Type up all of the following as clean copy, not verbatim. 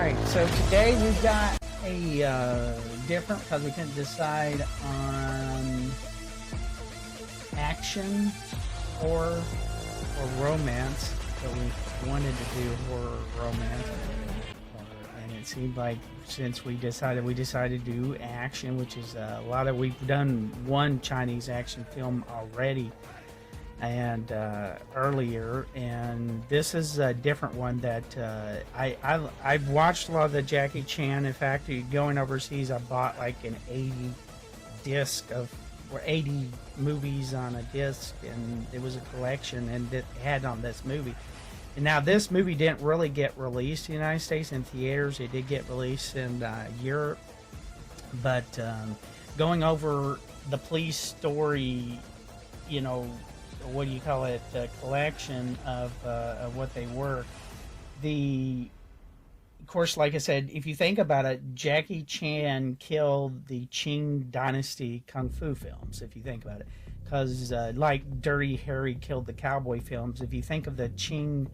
Alright, so today we've got a different, because we couldn't decide on action, horror, or romance, but we wanted to do horror, romance, and it seemed like since we decided to do action, which is we've done one Chinese action film already and earlier, and this is a different one that I've watched a lot of the Jackie Chan. In fact, going overseas, I bought like an 80 disc of, or 80 movies on a disc, and it was a collection, and it had on this movie. And now this movie didn't really get released in the United States in theaters. It did get released in Europe, but going over the police story, you know, what do you call it, the collection of what they were. Of course, like I said, if you think about it, Jackie Chan killed the Qing Dynasty Kung Fu films, if you think about it. Because like Dirty Harry killed the cowboy films, if you think of the Qing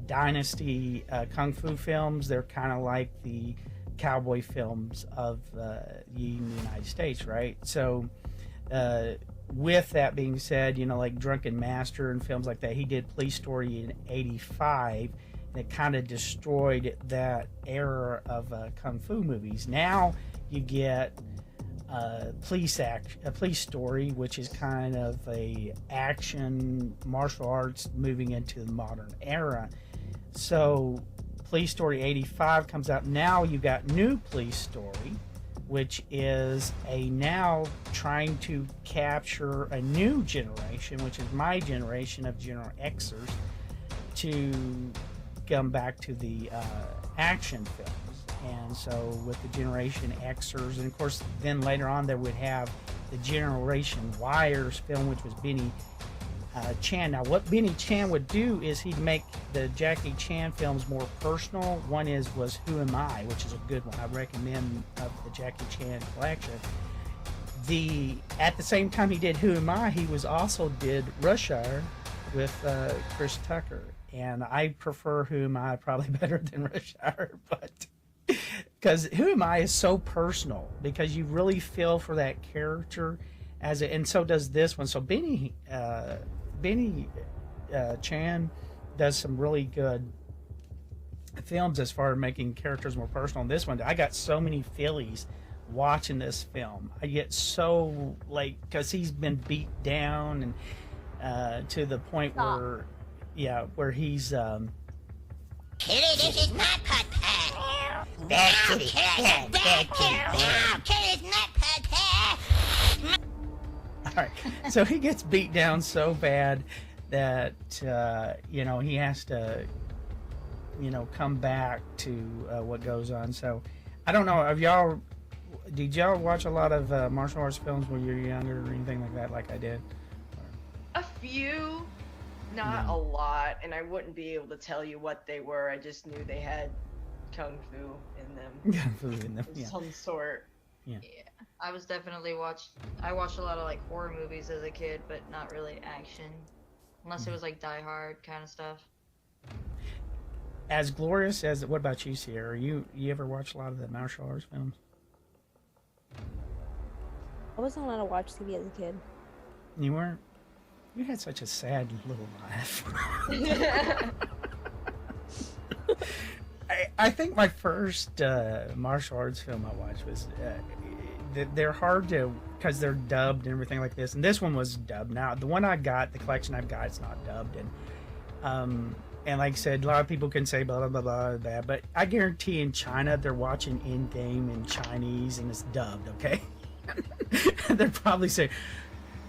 Dynasty Kung Fu films, they're kind of like the cowboy films of the United States, right? So, with that being said, you know, like Drunken Master and films like that, he did Police Story in '85. That kind of destroyed that era of kung fu movies. Now you get Police Story, which is kind of a action martial arts moving into the modern era. So Police Story '85 comes out. Now you got New Police Story, which is now trying to capture a new generation, which is my generation of General Xers, to come back to the action films. And so with the Generation Xers, and of course then later on there would have the Generation Yers film, which was Benny Chan. Now what Benny Chan would do is he'd make the Jackie Chan films more personal. One was Who Am I, which is a good one. I recommend of the Jackie Chan collection. At the same time he did Who Am I, he also did Rush Hour with Chris Tucker. And I prefer Who Am I probably better than Rush Hour, but because Who Am I is so personal, because you really feel for that character and so does this one. So Benny Chan does some really good films as far as making characters more personal. And this one, I got so many feelies watching this film. I get so, like, because he's been beat down and to the point where he's Kitty, this is not Pud Pad. bad kitty, Kitty, bad kitty. no, Kitty's not Pud Pad. All right, so he gets beat down so bad that you know, he has to, you know, come back to what goes on. So I don't know, did y'all watch a lot of martial arts films when you were younger or anything like that, like I did? A few, not a lot, and I wouldn't be able to tell you what they were. I just knew they had kung fu in them. Kung fu in them, Of yeah. some sort. Yeah, I watched a lot of like horror movies as a kid, but not really action, unless it was like Die Hard kind of stuff. As glorious as, what about you, Sierra? You ever watch a lot of the martial arts films? I wasn't allowed to watch TV as a kid. You weren't? You had such a sad little life. I think my first martial arts film I watched was, they're hard to, because they're dubbed and everything like this. And this one was dubbed. Now, the one I got, the collection I've got, it's not dubbed. And like I said, a lot of people can say blah, blah, blah, blah, blah, but I guarantee in China, they're watching in-game in Chinese and it's dubbed, okay? They're probably saying,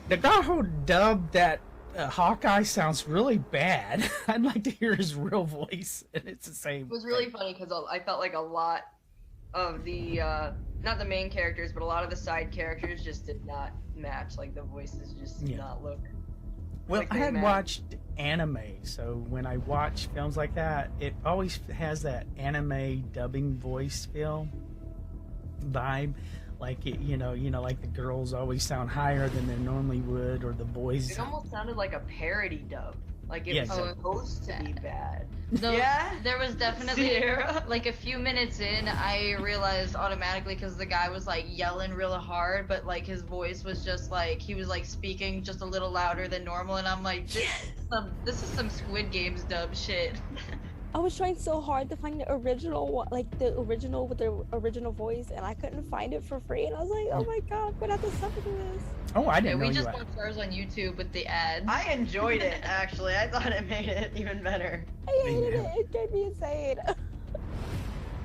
the guy who dubbed that Hawkeye sounds really bad. I'd like to hear his real voice. And it's the same. It was really funny because I felt like a lot of the, not the main characters, but a lot of the side characters just did not match. Like the voices just did not look. Well, like I had matched. watched anime, so when I watch films like that, it always has that anime dubbing voice feel vibe. Like it, you know, like the girls always sound higher than they normally would, or the boys. It almost sounded like a parody dub. Like it Yeah, was exactly. supposed to be bad. No, Yeah? there was definitely Sierra? like a few minutes in, I realized automatically because the guy was like yelling real hard, but like his voice was just like he was like speaking just a little louder than normal, and I'm like, this is some Squid Games dub shit. I was trying so hard to find the original one, like the original with the original voice, and I couldn't find it for free. And I was like, oh my god, I'm gonna have to suffer through this. Oh, I Yeah, didn't know we you just had. watched ours on YouTube with the ads. I enjoyed it actually. I thought it made it even better. I hated Yeah. it. It drove me insane.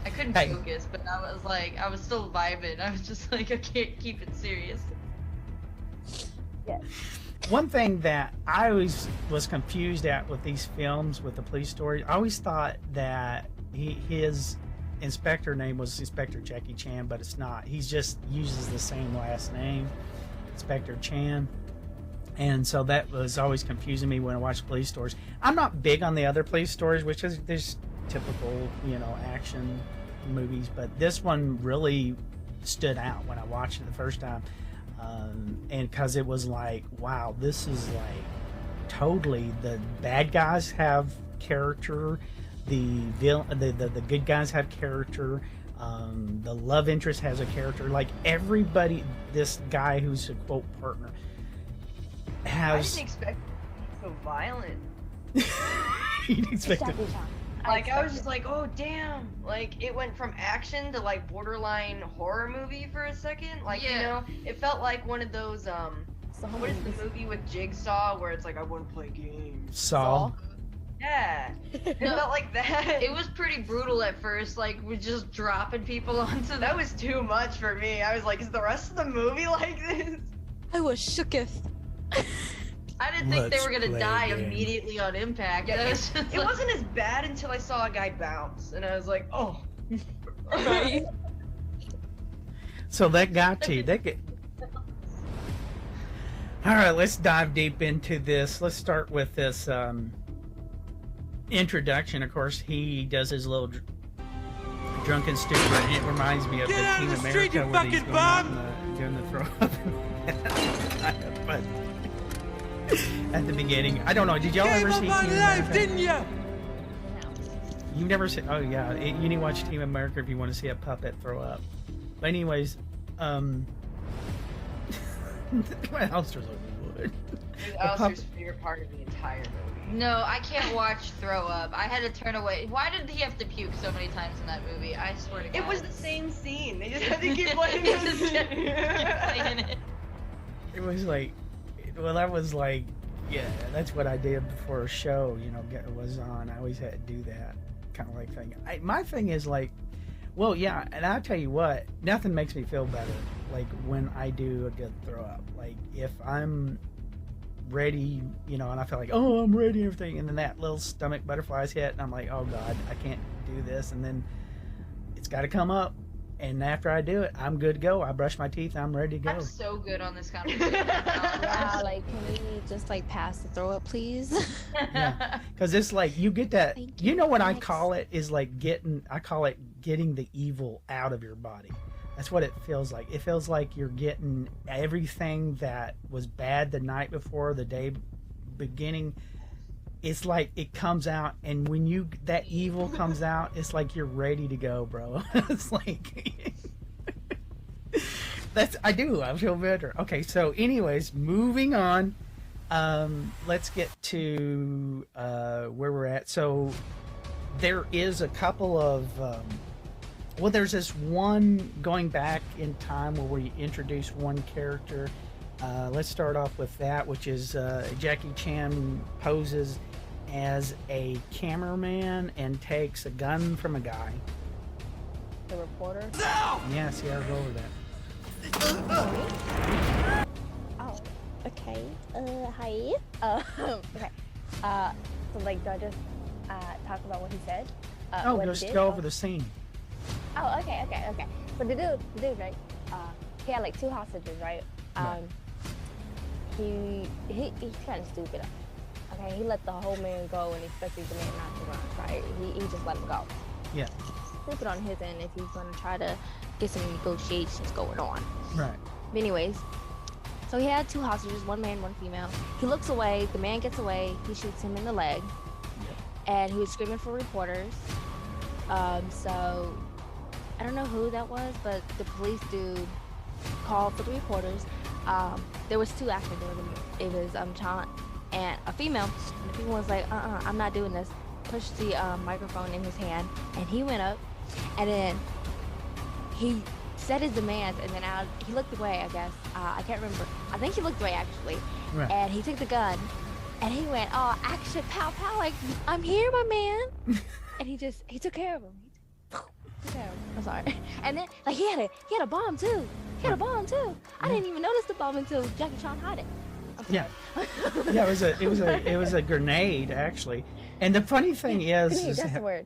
I couldn't Hey. focus, but I was still vibing. I was just like, I can't keep it serious. Yes. One thing that I always was confused at with these films, with the police stories, I always thought that his inspector name was Inspector Jackie Chan, but it's not. He just uses the same last name, Inspector Chan. And so that was always confusing me when I watched police stories. I'm not big on the other police stories, which is there's typical, action movies, but this one really stood out when I watched it the first time. And because it was like, wow, this is like totally, the bad guys have character, the good guys have character, the love interest has a character. Like everybody, this guy who's a quote partner I has. didn't expect it to be so violent. You didn't expect it. Jackie Chan. Like I was just like, oh damn! Like it went from action to like borderline horror movie for a second. Like Yeah. it felt like one of those So what is the movie with Jigsaw where it's like I want to play games? Saul. Yeah, it No. felt like that. It was pretty brutal at first, like we're just dropping people onto That was too much for me. I was like, is the rest of the movie like this? I was shooketh. I didn't think they Let's were gonna play die a game. immediately on impact. Yeah, That was just It like- wasn't as bad until I saw a guy bounce, and I was like, oh. So that got you. All right, let's dive deep into this. Let's start with this introduction. Of course, he does his little drunken stupor, and it reminds me of Get the out Team of the America street, you where he's fucking going out bum! and, doing the throw up. But at the beginning, I don't know. Did y'all ever Gave see up Team on life, America? didn't you? You've never seen? Oh yeah, you need to watch Team America if you want to see a puppet throw up. But anyways, my house was over wood. It was Alistair's favorite part of the entire movie. No, I can't watch throw up. I had to turn away. Why did he have to puke so many times in that movie? I swear to God. It was the same scene. They just had to keep letting They him just kept playing it. It was like, well, that was like, yeah, that's what I did before a show. Was on. I always had to do that kind of like thing. My thing is like, well, yeah, and I'll tell you what, nothing makes me feel better like when I do a good throw up. Like if I'm ready, and I feel like, oh, I'm ready and everything, and then that little stomach butterflies hit, and I'm like, oh God, I can't do this, and then it's got to come up, and after I do it, I'm good to go. I brush my teeth, I'm ready to go. I'm so good on this conversation. Yeah, like, can we just like pass the throw up, please? Yeah, because it's like you get that. Thank You you. know what I Next. call it is like I call it getting the evil out of your body. That's what it feels like. It feels like you're getting everything that was bad the night before, the day beginning. It's like it comes out, and when that evil comes out, it's like you're ready to go, bro. It's like I feel better. Okay, so anyways, moving on. Let's get to where we're at. So there is a couple of there's this one going back in time where we introduce one character. Let's start off with that, which is Jackie Chan poses as a cameraman and takes a gun from a guy. The reporter. Yeah, see, I'll go over that. Oh, okay. Hi. Okay. So like, do I just talk about what he said? Oh, what he just did? go over the scene. Oh, okay. So the dude, right? He had like 2 hostages, right? Right. He's kind of stupid. Okay, he let the whole man go and expected the man not to run, right? He just let him go. Yeah, Stupid on his end if he's gonna try to get some negotiations going on. right. But anyways, So he had 2 hostages, 1 man, 1 female. He looks away, the man gets away, he shoots him in the leg, and he was screaming for reporters. So I don't know who that was, but the police dude called for the reporters. There was 2 actors. It was child and a female. And the female was like, I'm not doing this. Pushed the microphone in his hand, and he went up, and then he said his demands, and then he looked away, I guess. I can't remember. I think he looked away, actually. Right. And he took the gun, and he went, oh, action, pow, pow, like, I'm here, my man. And he took care of him. I'm sorry. And then, like, he had a bomb, too. He had a bomb, too. I didn't even notice the bomb until Jackie Chan had it. Yeah. Yeah, it was a grenade, actually. And the funny thing is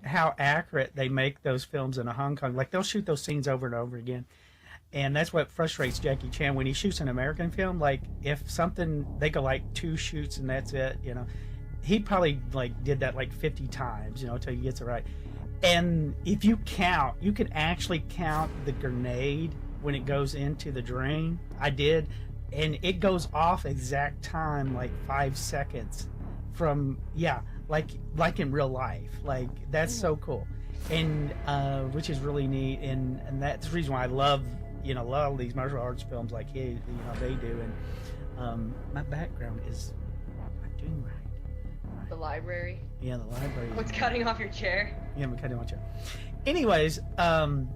how accurate they make those films in Hong Kong. Like, they'll shoot those scenes over and over again. And that's what frustrates Jackie Chan when he shoots an American film. Like, if something, they go like 2 shoots and that's it, you know. He probably like did that like 50 times, you know, until he gets it right. And if you count, you can actually count the grenade when it goes into the drain. I did. And it goes off exact time, like 5 seconds from, like in real life. Like, that's so cool. And which is really neat. And that's the reason why I love, you know, a lot of these martial arts films like they do. And my background is, I'm doing right. The library? Yeah, the library. What's cutting off your chair? Yeah, I'm cutting off your chair. Anyways, oh,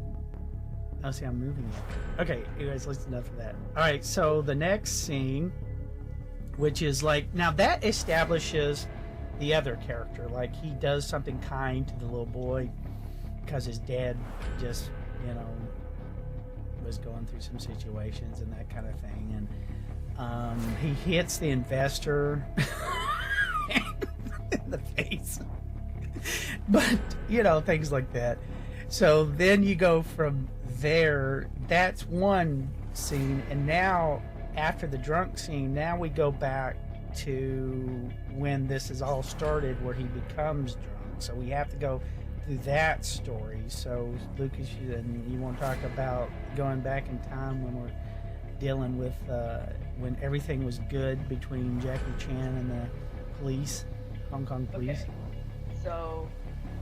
see, I'm moving it. Okay, you guys, listen enough for that. All right, so the next scene, which is like, now that establishes the other character. Like, he does something kind to the little boy because his dad just, you know, was going through some situations and that kind of thing. And he hits the investor in the face. But, you know, things like that. So then you go from there. That's one scene. And now, after the drunk scene, now we go back to when this is all started, where he becomes drunk. So we have to go through that story. So, Lucas, you want to talk about going back in time when we're dealing with when everything was good between Jackie Chan and the police, Hong Kong police? Okay. So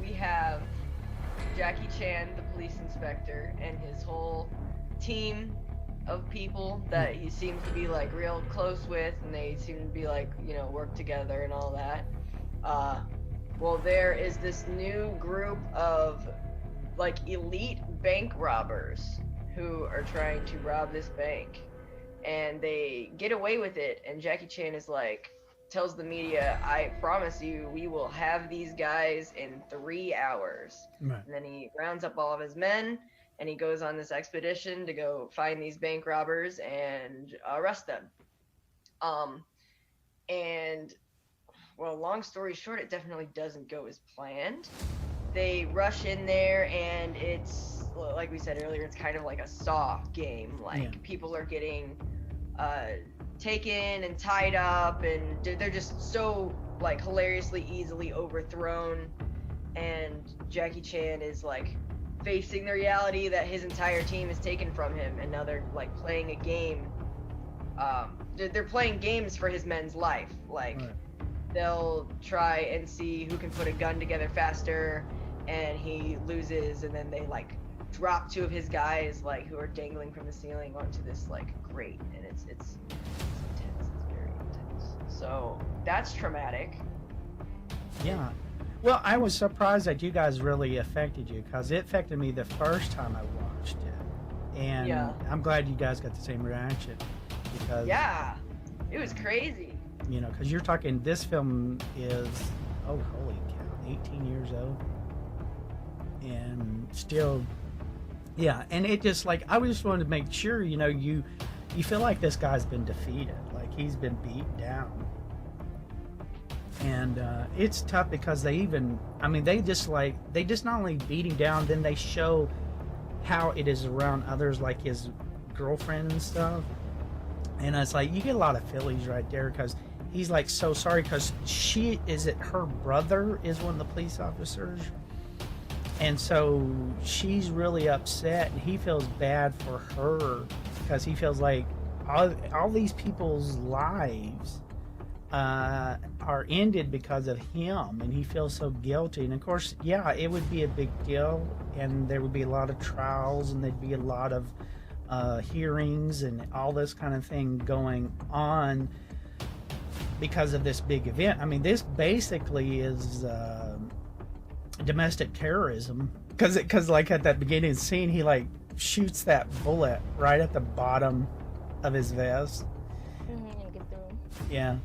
we have Jackie Chan, the police inspector, and his whole team of people that he seems to be like real close with, and they seem to be like, you know, work together and all that. Well, there is this new group of like elite bank robbers who are trying to rob this bank, and they get away with it, and Jackie Chan is like, tells the media, I promise you, we will have these guys in 3 hours. Right. And then he rounds up all of his men, and he goes on this expedition to go find these bank robbers and arrest them. And, well, long story short, it definitely doesn't go as planned. They rush in there, and it's, like we said earlier, it's kind of like a Saw game. Like, people are getting taken and tied up, and they're just so like hilariously easily overthrown, and Jackie Chan is like facing the reality that his entire team is taken from him, and now they're like playing a game. They're playing games for his men's life. Like, they'll try and see who can put a gun together faster, and he loses, and then they like drop 2 of his guys like who are dangling from the ceiling onto this like grate, and it's intense. It's very intense. So that's traumatic. Yeah. Well, I was surprised that you guys really affected you, because it affected me the first time I watched it, and I'm glad you guys got the same reaction, because it was crazy. You know, because you're talking, this film is, oh holy cow, 18 years old, and still. Yeah, and it just like, I just wanted to make sure, you know, you feel like this guy's been defeated, like he's been beat down. And it's tough because they just not only beat him down, then they show how it is around others, like his girlfriend and stuff. And it's like, you get a lot of feelings right there, because he's like so sorry, because her brother is one of the police officers. And so she's really upset, and he feels bad for her, because he feels like, all these people's lives are ended because of him, and he feels so guilty. And of course, yeah, it would be a big deal, and there would be a lot of trials, and there'd be a lot of hearings and all this kind of thing going on because of this big event. I mean, this basically is domestic terrorism, because like at that beginning scene, he like shoots that bullet right at the bottom of his vest. And get through. Yeah.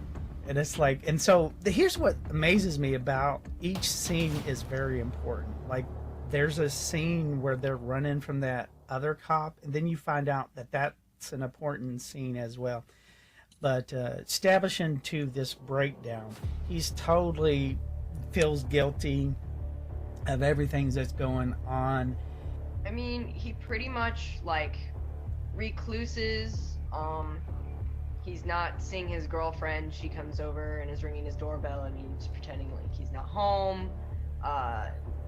And it's like, and so here's what amazes me about each scene is very important. Like, there's a scene where they're running from that other cop, and then you find out that that's an important scene as well. But establishing to this breakdown, he's totally feels guilty of everything that's going on. I mean, he pretty much like recluses. He's not seeing his girlfriend. She comes over and is ringing his doorbell, and he's pretending like he's not home.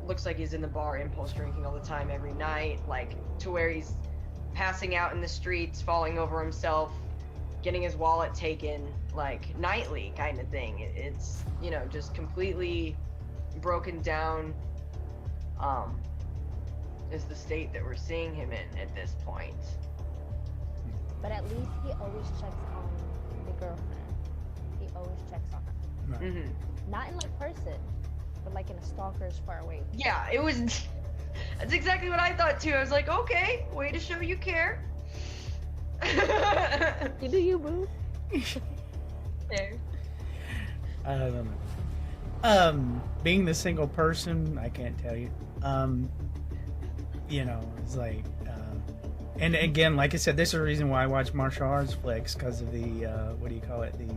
Looks like he's in the bar, impulse drinking all the time, every night, like to where he's passing out in the streets, falling over himself, getting his wallet taken, like nightly kind of thing. It's, you know, just completely broken down. Is the state that we're seeing him in at this point. But at least he always checks on the girlfriend. He always checks on her. Right. Mm-hmm. Not in like person, but like in a stalker's far away. Yeah, it was. That's exactly what I thought too. I was like, okay, way to show you care. You do you, boo. There. I don't know. Being the single person, I can't tell you. You know, it's like, and again, like I said, this is the reason why I watch martial arts flicks, because of the, what do you call it, the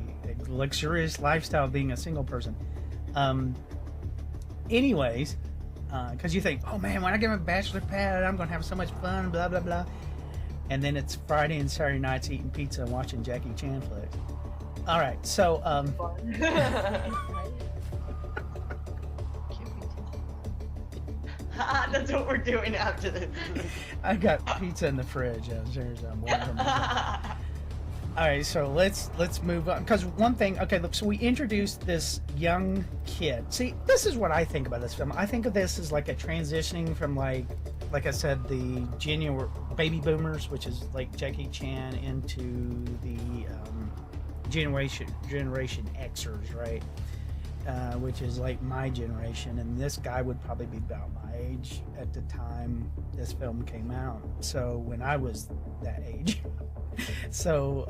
luxurious lifestyle of being a single person. Anyways, because you think, oh man, when I get my bachelor pad, I'm going to have so much fun, blah, blah, blah. And then it's Friday and Saturday nights eating pizza and watching Jackie Chan flicks. All right, so, That's what we're doing after this. I got pizza in the fridge. I'm wondering. All right, so let's move on, because one thing. Okay, look. So we introduced this young kid. See, this is what I think about this film. I think of this as like a transitioning from like I said, the genuine baby boomers, which is like Jackie Chan, into the Generation Xers, right? Which is like my generation, and this guy would probably be about my age at the time this film came out. So when I was that age. So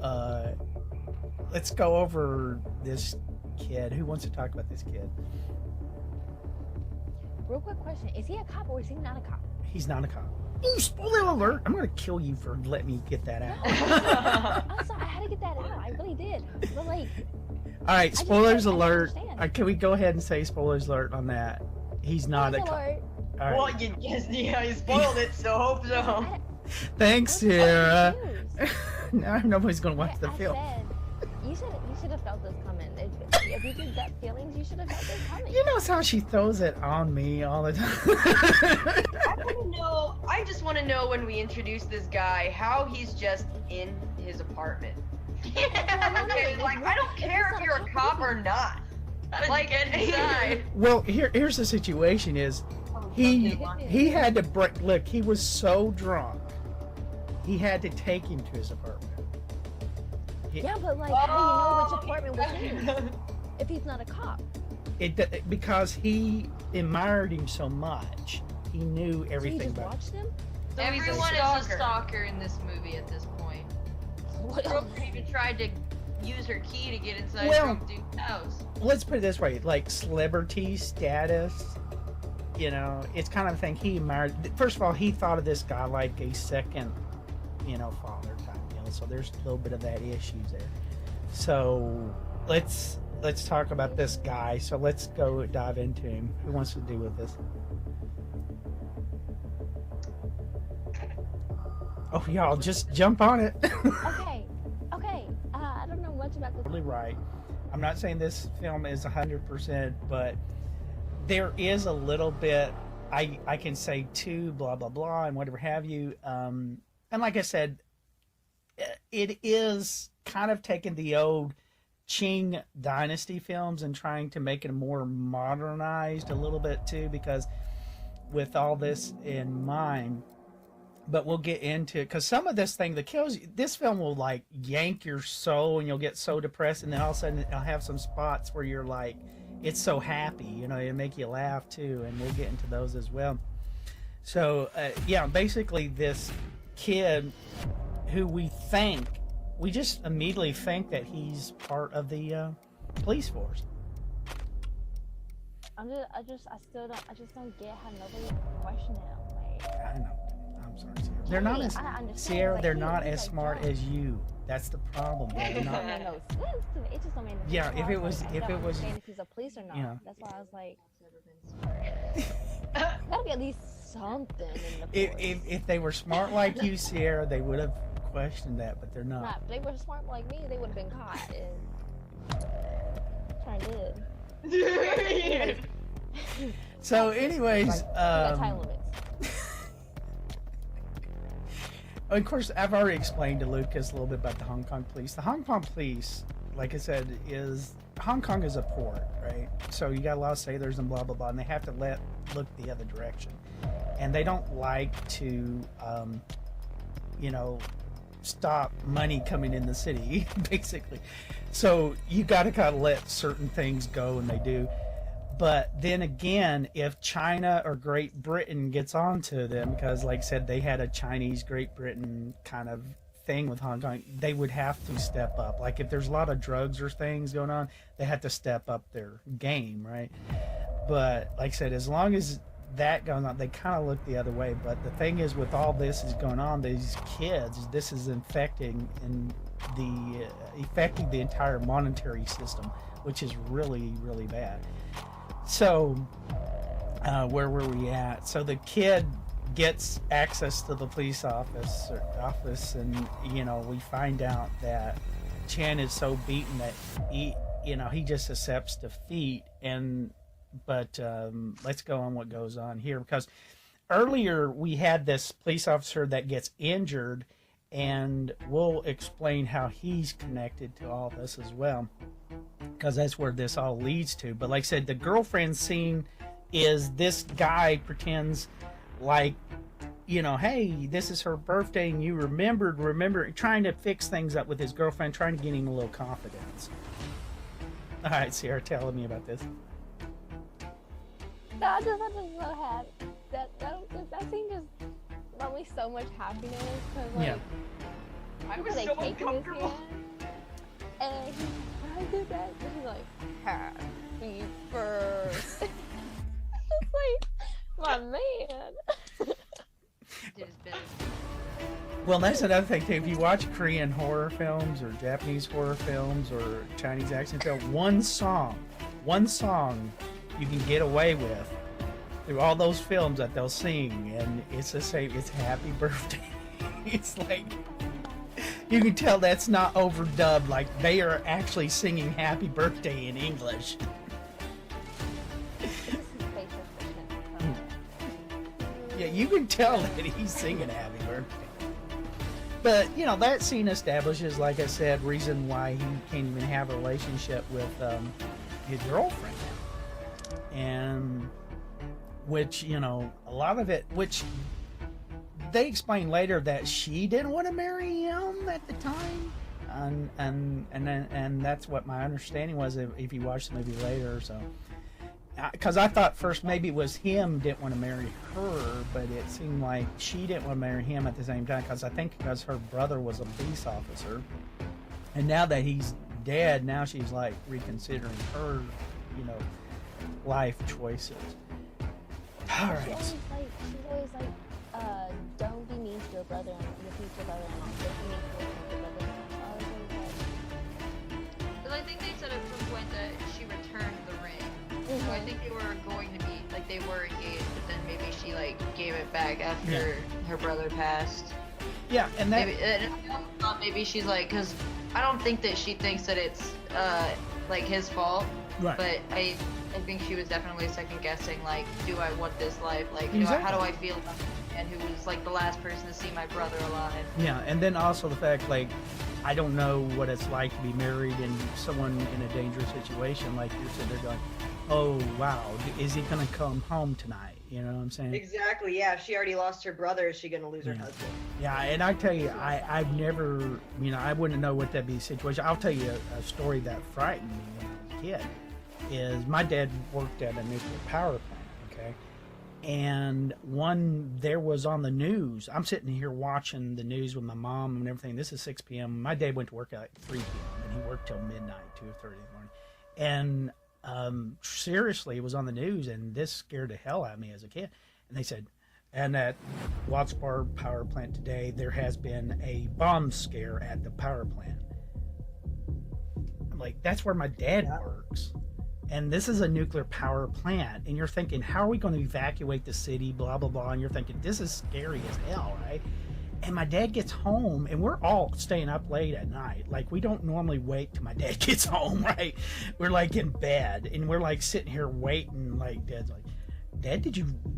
let's go over this kid. Who wants to talk about this kid? Real quick question: is he a cop or is he not a cop? He's not a cop. Ooh, spoiler alert! I'm gonna kill you for letting me get that out. I'm sorry, I had to get that out. I really did. But like. All right, spoilers I alert. understand. Can we go ahead and say spoilers alert on that? He's not a cop. Alert. All right. Well, you spoiled it, so hope so. Thanks, I'm Sarah. confused. Now nobody's gonna watch the I film. said, you should have felt this coming. If you did gut feelings, you should have felt this coming. You know how she throws it on me all the time. I just want to know when we introduce this guy, how he's just in his apartment. Okay, like, I don't care if you're a cop or not. Like, get inside. Well, here's the situation: is he had to break. Look, he was so drunk, he had to take him to his apartment. Yeah, but like, how do you know which apartment was his if he's not a cop? Because he admired him so much, he knew So everything you just about him. watched him? So he's Everyone is a stalker. stalker in this movie at this point. What Girl even tried to use her key to get inside Well- drunk dude's house. Let's put it this way: like celebrity status. You know, it's kind of a thing he admired. First of all, he thought of this guy like a second, father type deal. So there's a little bit of that issues there. So let's talk about this guy. So let's go dive into him. Who wants to deal with this? Oh, y'all, just jump on it. Okay. I don't know much about this. Totally right. I'm not saying this film is 100%, but there is a little bit. I can say too, blah blah blah, and whatever have you. And like I said, it is kind of taking the old Qing dynasty films and trying to make it more modernized a little bit too, because with all this in mind. But we'll get into it because some of this thing that kills you, this film will like yank your soul and you'll get so depressed, and then all of a sudden it'll have some spots where you're like, it's so happy, you know, it'll make you laugh too, and we'll get into those as well. So yeah, basically this kid who we just immediately think that he's part of the police force. I just don't get how nobody questioned him. Like, I know. I'm sorry, Sierra. They're not as Sierra. Like, they're not as smart as you. That's the problem. They're not. No sense to me. It just don't make no sense. Yeah, if it was, I don't understand if he's a police or not. Yeah. That's why I was like, gotta be at least something in the force. If they were smart like you, Sierra, they would have questioned that, but they're not. If they were smart like me, they would have been caught and turned in. So, anyways, We got time limits. of course, I've already explained to Lucas a little bit about the Hong Kong police. The Hong Kong police, like I said, Hong Kong is a port, right? So you got a lot of sailors and blah blah blah, and they have to look the other direction, and they don't like to, stop money coming in the city, basically. So you got to kind of let certain things go, and they do. But then again, if China or Great Britain gets onto them, because like I said, they had a Chinese Great Britain kind of thing with Hong Kong, they would have to step up. Like if there's a lot of drugs or things going on, they have to step up their game, right? But like I said, as long as that goes on, they kind of look the other way. But the thing is, with all this is going on, these kids, this is affecting the entire monetary system, which is really, really bad. So, where were we at? So the kid gets access to the police office, and we find out that Chan is so beaten that he just accepts defeat. But let's go on what goes on here, because earlier we had this police officer that gets injured, and we'll explain how he's connected to all this as well, because that's where this all leads to. But like I said, the girlfriend scene is this guy pretends like, hey, this is her birthday and you remember, trying to fix things up with his girlfriend, trying to get him a little confidence. All right, Sierra, tell me about this. No, I'm just so happy. That scene just brought me so much happiness, because like, I was they so cake in his uncomfortable. hand, and I did that, and he's like, happy birthday. It's like, my man. Did his bit. Well, that's another thing too. If you watch Korean horror films or Japanese horror films or Chinese action film, one song you can get away with through all those films that they'll sing, and it's the same. It's Happy Birthday. It's like, you can tell that's not overdubbed. Like they are actually singing Happy Birthday in English. Yeah, you can tell that he's singing Happy Birthday. But, that scene establishes, like I said, reason why he can't even have a relationship with his girlfriend. And, which, a lot of it, which they explain later that she didn't want to marry him at the time. And that's what my understanding was if you watch the movie later. So, because I thought first maybe it was him didn't want to marry her, but it seemed like she didn't want to marry him at the same time, because her brother was a police officer, and now that he's dead, now she's like reconsidering her life choices. All right. She's always like, don't be mean to your brother and your future brother-in-law. Don't be mean to your brother-in-law. But I think they said at some point that she returned the ring. So I think they were going to be, like, they were engaged, but then maybe she, like, gave it back after her brother passed. Yeah, and that... Maybe she's like, because I don't think that she thinks that it's, like, his fault. Right. But I think she was definitely second-guessing, like, do I want this life? Like, exactly. how do I feel about man who was like the last person to see my brother alive. Yeah, and then also the fact, like, I don't know what it's like to be married and someone in a dangerous situation. Like, you're sitting there going, oh, wow, is he going to come home tonight? You know what I'm saying? Exactly. Yeah. If she already lost her brother, is she gonna lose her husband? Yeah, and I tell you, I've never, you know, I wouldn't know what that'd be a situation. I'll tell you a story that frightened me when I was a kid. Is my dad worked at a nuclear power plant, okay? And there was on the news. I'm sitting here watching the news with my mom and everything. This is 6 p.m. My dad went to work at like 3 p.m. and he worked till midnight, 2:30 in the morning. And seriously, it was on the news, and this scared the hell out of me as a kid. And they said, and at Watts Bar power plant today, there has been a bomb scare at the power plant. I'm like, that's where my dad works. And this is a nuclear power plant. And you're thinking, how are we going to evacuate the city, blah, blah, blah. And you're thinking, this is scary as hell, right? And my dad gets home, and we're all staying up late at night. Like, we don't normally wait till my dad gets home, right? We're like in bed, and we're like sitting here waiting. Like, Dad's like, Dad,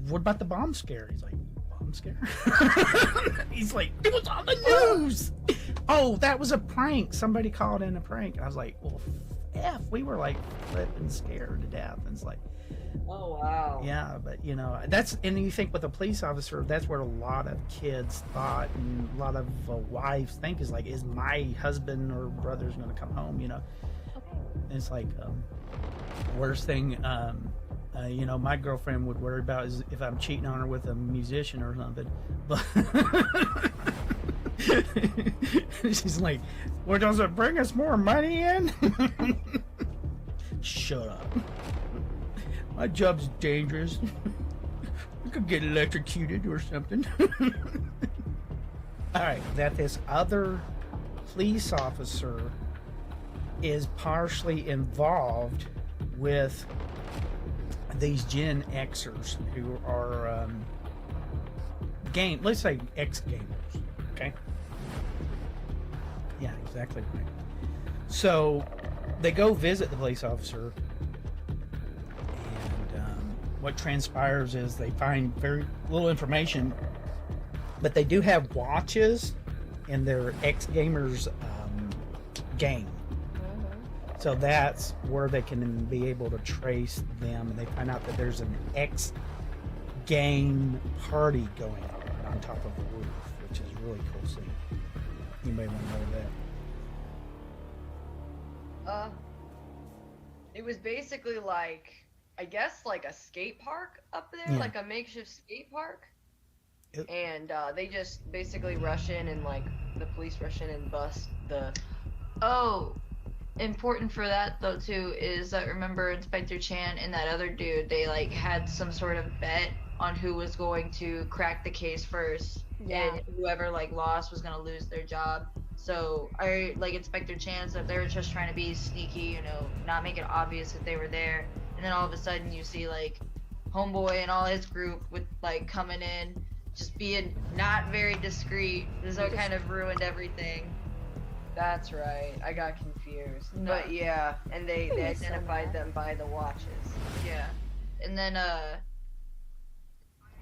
what about the bomb scare? He's like, bomb scare? He's like, it was on the news. Oh, that was a prank. Somebody called in a prank. I was like, well, F. We were like flipping scared to death. And it's like, Oh wow. yeah, but you know, and you think with a police officer, that's where a lot of kids thought, and a lot of wives think is like, is my husband or brother's going to come home? You know, and it's like worst thing. You know, my girlfriend would worry about is if I'm cheating on her with a musician or something. But she's like, well, does it bring us more money in? Shut up. My job's dangerous. I could get electrocuted or something. All right, that this other police officer is partially involved with these Gen Xers who are let's say ex-gamers, okay? Yeah, exactly right. So they go visit the police officer, and what transpires is they find very little information, but they do have watches in their ex-gamers game. So that's where they can be able to trace them, and they find out that there's an X-game party going on top of the roof, which is really cool scene. Anybody want to know that? It was basically like, I guess, like a skate park up there, Yeah. like a makeshift skate park. And they just basically rush in, and like the police rush in and bust the. Oh, important for that though too is that remember Inspector Chan and that other dude, they like had some sort of bet on who was going to crack the case first, and whoever like lost was gonna lose their job. So I like Inspector Chan, so they were just trying to be sneaky, you know, not make it obvious that they were there. And then all of a sudden you see like Homeboy and all his group with like coming in, just being not very discreet. So it kind of ruined everything. That's right. I got confused. No. But yeah, and they identified them by the watches. Yeah. And then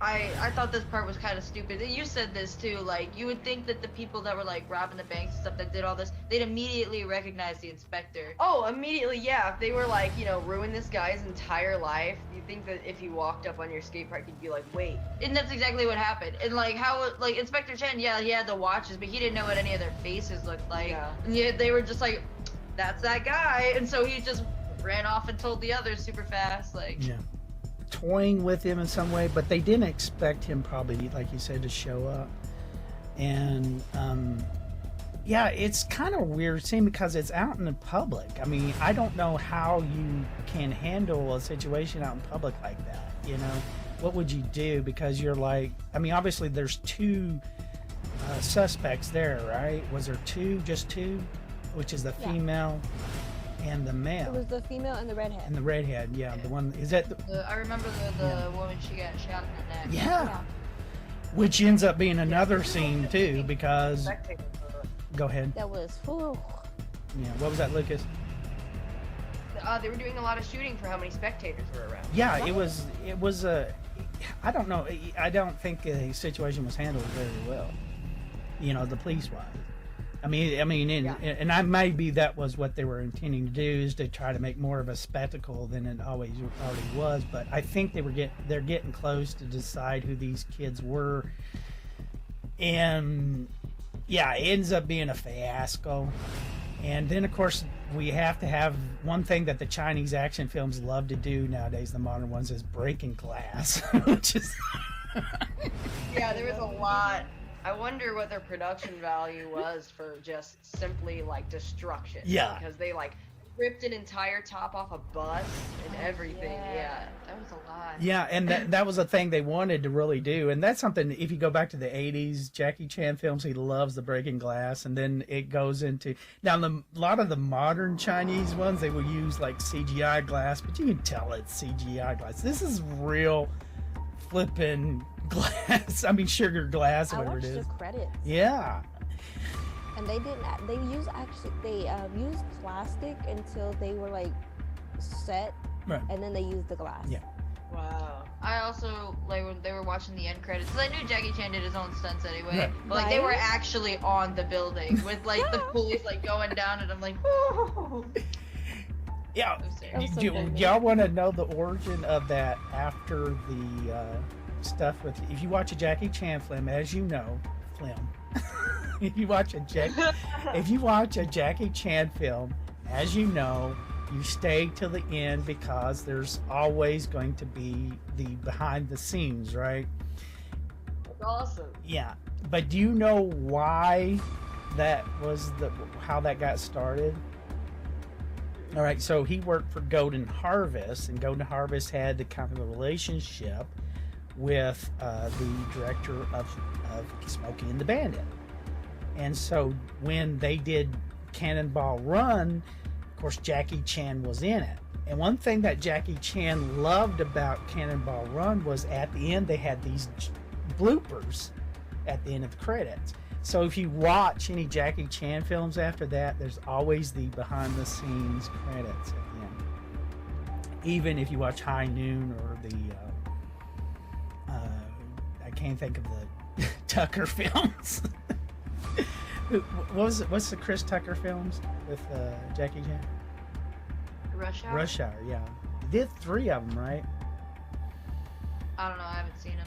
I thought this part was kind of stupid. You said this too, like you would think that the people that were like robbing the banks and stuff that did all this, they'd immediately recognize the inspector. Oh, immediately, yeah. If they were like, you know, ruin this guy's entire life, you think that if he walked up on your skate park, you'd be like, wait. And that's exactly what happened. And like how, like Inspector Chen, yeah, he had the watches, but he didn't know what any of their faces looked like. Yeah. And yet they were just like, that's that guy. And so he just ran off and told the others super fast, like. Yeah. Toying with him in some way, but they didn't expect him probably, like you said, to show up. And yeah, it's kind of weird scene because it's out in the public. I mean, I don't know how you can handle a situation out in public like that. You know, what would you do? Because you're like, I mean, obviously there's two suspects there, right? Was there just two, which is the female and the male. It was the female and the redhead. And the redhead, yeah. The one, is that I remember the woman, she got shot in the neck. Yeah. Which ends up being another scene too, because go ahead. That was whew. Yeah, what was that, Lucas? They were doing a lot of shooting for how many spectators were around. Yeah, it was I don't know. I don't think the situation was handled very well. You know, the police wise. And maybe that was what they were intending to do, is to try to make more of a spectacle than it already was. But I think they're getting close to decide who these kids were, and yeah, it ends up being a fiasco. And then of course we have to have one thing that the Chinese action films love to do nowadays, the modern ones, is breaking glass, which is Yeah, there was a lot. I wonder what their production value was for just simply like destruction. Yeah. Because they like ripped an entire top off a bus and everything. Yeah. That was a lot. Yeah, and that was a thing they wanted to really do. And that's something, if you go back to the 80s, Jackie Chan films, he loves the breaking glass. And then it goes into... Now, a lot of the modern Chinese ones, they will use, like, CGI glass, but you can tell it's CGI glass. This is real flipping glass. I mean, sugar glass, whatever it is. I watched the credits. Yeah. And they didn't. They used plastic until they were like set, Right. and then they used the glass. Yeah. Wow. I also, like, when they were watching the end credits, because I knew Jackie Chan did his own stunts anyway, Right. but like they were Right? actually on the building with like the police like going down, and I'm like, oh. Yeah. That was so Do good. y'all want to know the origin of that after the stuff with... If you watch a Jackie Chan film, as you know, if you watch a Jackie Chan film, as you know, you stay till the end because there's always going to be the behind the scenes, right? That's awesome. Yeah. But do you know why that was how that got started? All right, so he worked for Golden Harvest, and Golden Harvest had the kind of a relationship with the director of Smokey and the Bandit. And so when they did Cannonball Run, of course, Jackie Chan was in it. And one thing that Jackie Chan loved about Cannonball Run was at the end they had these bloopers at the end of the credits. So if you watch any Jackie Chan films after that, there's always the behind the scenes credits at the end. Even if you watch High Noon or the I can't think of the Tucker films. What's the Chris Tucker films with Jackie Chan? Rush Hour? Rush Hour, yeah. He did 3 of them, right? I don't know, I haven't seen him.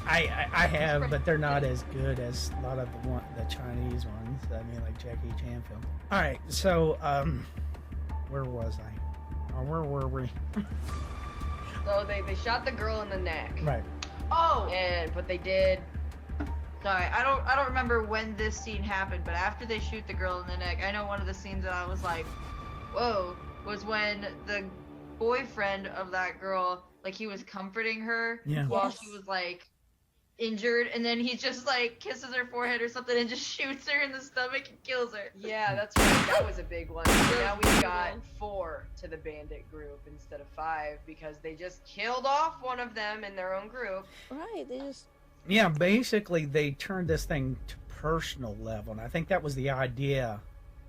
I have, but they're not as good as a lot of the Chinese ones. I mean, like Jackie Chan films. All right, so where was I? Or where were we? So they shot the girl in the neck. Right. Oh! But they did. Sorry, I don't remember when this scene happened, but after they shoot the girl in the neck, I know one of the scenes that I was like, whoa, was when the boyfriend of that girl, like, he was comforting her while Yes. she was like injured, and then he just like kisses her forehead or something and just shoots her in the stomach and kills her. Yeah, that's right. That was a big one. So now we've got 4 to the bandit group instead of 5 because they just killed off one of them in their own group. Right. They just. Yeah, basically they turned this thing to personal level, and I think that was the idea,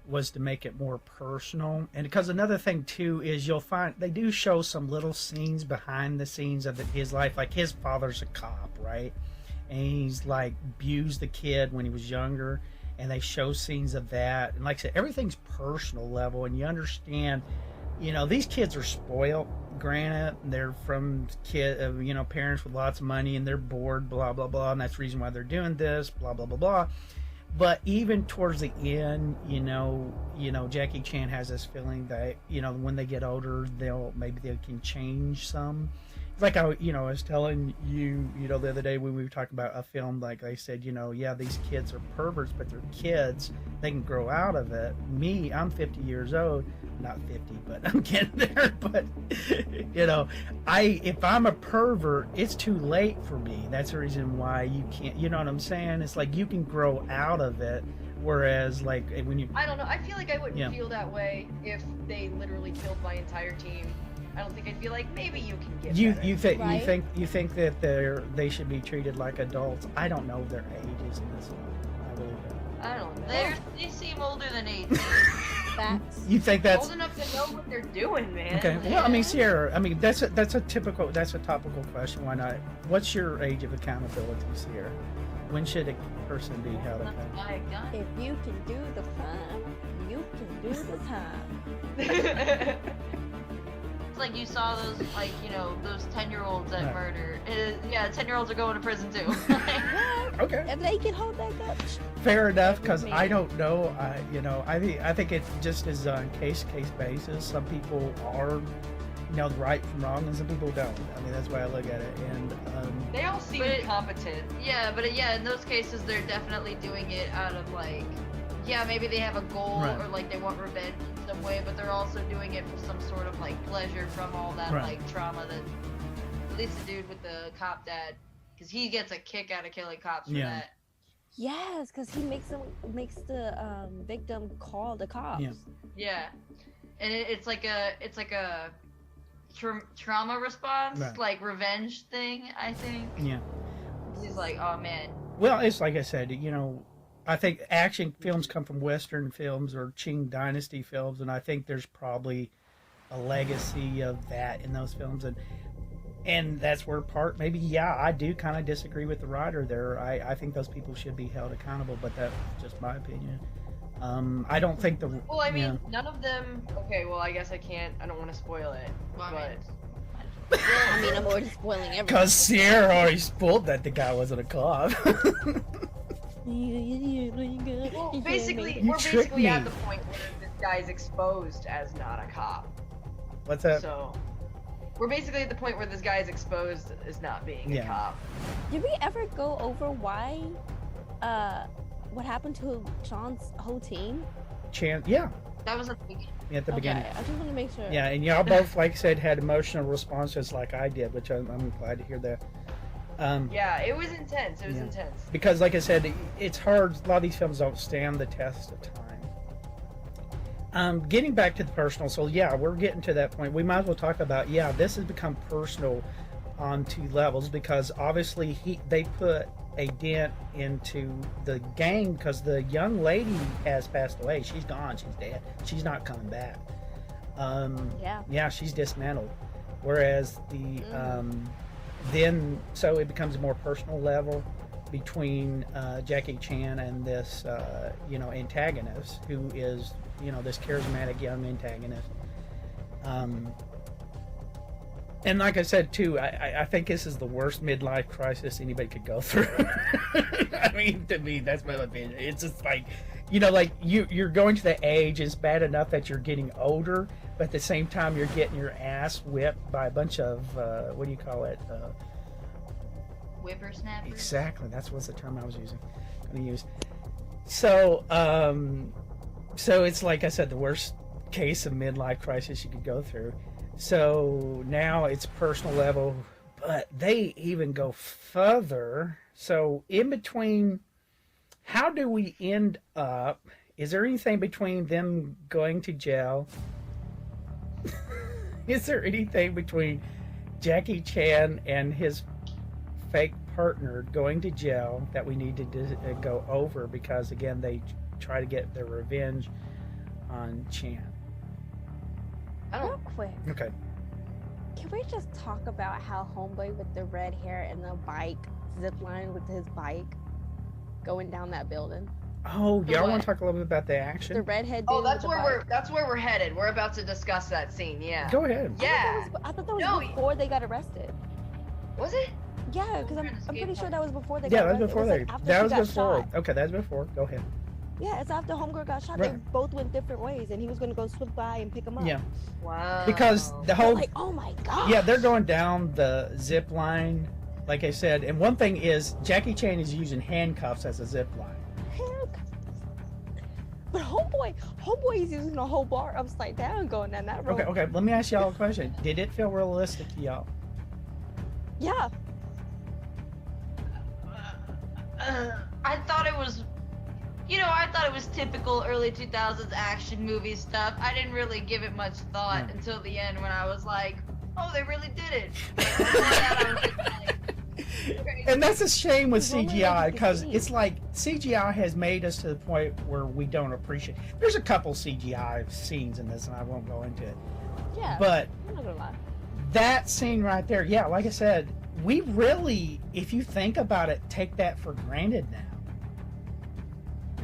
was to make it more personal. And because another thing too is you'll find they do show some little scenes behind the scenes of his life, like his father's a cop, right? And he's like abused the kid when he was younger, and they show scenes of that. And like I said, everything's personal level, and you understand, you know, these kids are spoiled. Granted, they're from parents with lots of money, and they're bored, blah blah blah, and that's the reason why they're doing this, blah blah blah blah. But even towards the end, you know, Jackie Chan has this feeling that, you know, when they get older, maybe they can change some. Like I was telling you, the other day when we were talking about a film, like I said, yeah, these kids are perverts, but they're kids. They can grow out of it. Me, I'm 50 years old. Not 50, but I'm getting there. But, if I'm a pervert, it's too late for me. That's the reason why you can't, you know what I'm saying? It's like you can grow out of it. Whereas, like, when you... I don't know. I feel like I wouldn't feel that way if they literally killed my entire team. I don't think I'd feel like maybe you can get better. Right? You think that they should be treated like adults. I don't know their ages in this one. I really don't. I don't know. They seem older than 18. Facts. You think that's Old enough to know what they're doing, man. okay? Well, I mean, Sierra. I mean, that's a topical question. Why not? What's your age of accountability, Sierra? When should a person be held accountable? My gun. If you can do the crime, you can do the time. It's like you saw those, like, you know, those 10-year-olds that Right. murder. Yeah, 10-year-olds are going to prison too. Okay. If they can hold that gun. Fair enough, because Me. I don't know. I think it just is on case basis. Some people are, right from wrong, and some people don't. I mean, that's why I look at it. And They all seem But- competent. Yeah, but yeah, in those cases, they're definitely doing it out of like, yeah, maybe they have a goal Right. or like they want revenge in some way, but they're also doing it for some sort of like pleasure from all that Right. like trauma that, at least the dude with the cop dad, because he gets a kick out of killing cops for Yeah. that. Yes, because he makes the victim call the cops. Yeah. Yeah, and it's like a trauma response, Right. like revenge thing. I think yeah. he's like, oh man. Well, it's like I said. I think action films come from Western films or Qing Dynasty films, and I think there's probably a legacy of that in those films, and that's where I do kind of disagree with the writer there. I think those people should be held accountable, but that's just my opinion. I don't think the Well, I mean, none of them. Okay, well, I guess I can't. I don't want to spoil it. Well, I But mean, I mean, I'm already spoiling everything. because Sierra already spoiled that the guy wasn't a cop. well, basically, You we're tricked basically at me. the point where this guy's exposed as not a cop. What's that? So we're basically at the point where this guy is exposed as not being Yeah. a cop. Did we ever go over why, what happened to Sean's whole team? Yeah, that was at the beginning. at the beginning. Okay, I just want to make sure. Yeah, and y'all both, like I said, had emotional responses like I did, which I'm glad to hear that. Yeah, it was intense. It was Yeah. intense. Because, like I said, it's hard. A lot of these films don't stand the test of time. Getting back to the personal, so yeah, we're getting to that point. We might as well talk about, this has become personal on two levels because obviously they put a dent into the gang because the young lady has passed away. She's gone. She's dead. She's not coming back. Yeah. She's dismantled. Whereas then so it becomes a more personal level between Jackie Chan and this antagonist who is this charismatic young antagonist. And like I said too, I think this is the worst midlife crisis anybody could go through. I mean, to me, that's my opinion. It's just like, you're going to the age. It's bad enough that you're getting older, but at the same time, you're getting your ass whipped by a bunch of what do you call it? Whippersnappers. Exactly. That's what's the term I was going to use. So, so it's like I said, the worst case of midlife crisis you could go through. So now it's personal level, but they even go further. So in between, how do we end up? Is there anything between them going to jail? Is there anything between Jackie Chan and his fake partner going to jail that we need to go over? Because again, they try to get their revenge on Chan. Real quick, Okay. can we just talk about how homeboy with the red hair and the bike zipline with his bike going down that building? Oh, The y'all what? want to talk a little bit about the action? The redhead dude. Oh, that's with the where bike. that's where we're headed. We're about to discuss that scene. Yeah. Go ahead. Yeah. I thought that was No, before they got arrested. Was it? Yeah, because Trying to I'm escape pretty sure from- that was before they Yeah, got that was arrested. before It they. like after That she was got before. shot. Okay, that was before. Go ahead. Yeah, it's after homegirl got shot. Right. They both went different ways, and he was gonna go swim by and pick him up. Yeah, Wow. because the But whole like, oh my god. yeah, they're going down the zip line, like I said. And one thing is, Jackie Chan is using handcuffs as a zip line. But homeboy is using a whole bar upside down going down that road. Okay. Let me ask y'all a question. Did it feel realistic to y'all? Yeah. I thought it was, I thought it was typical early 2000s action movie stuff. I didn't really give it much thought until the end when I was like, oh, they really did it. Before that, I was just like, And that's a shame with It's only like CGI you can because see. it's like CGI has made us to the point where we don't appreciate. There's a couple CGI scenes in this, and I won't go into it. Yeah. But I'm not gonna lie. that scene right there, yeah, like I said, we really, if you think about it, take that for granted now.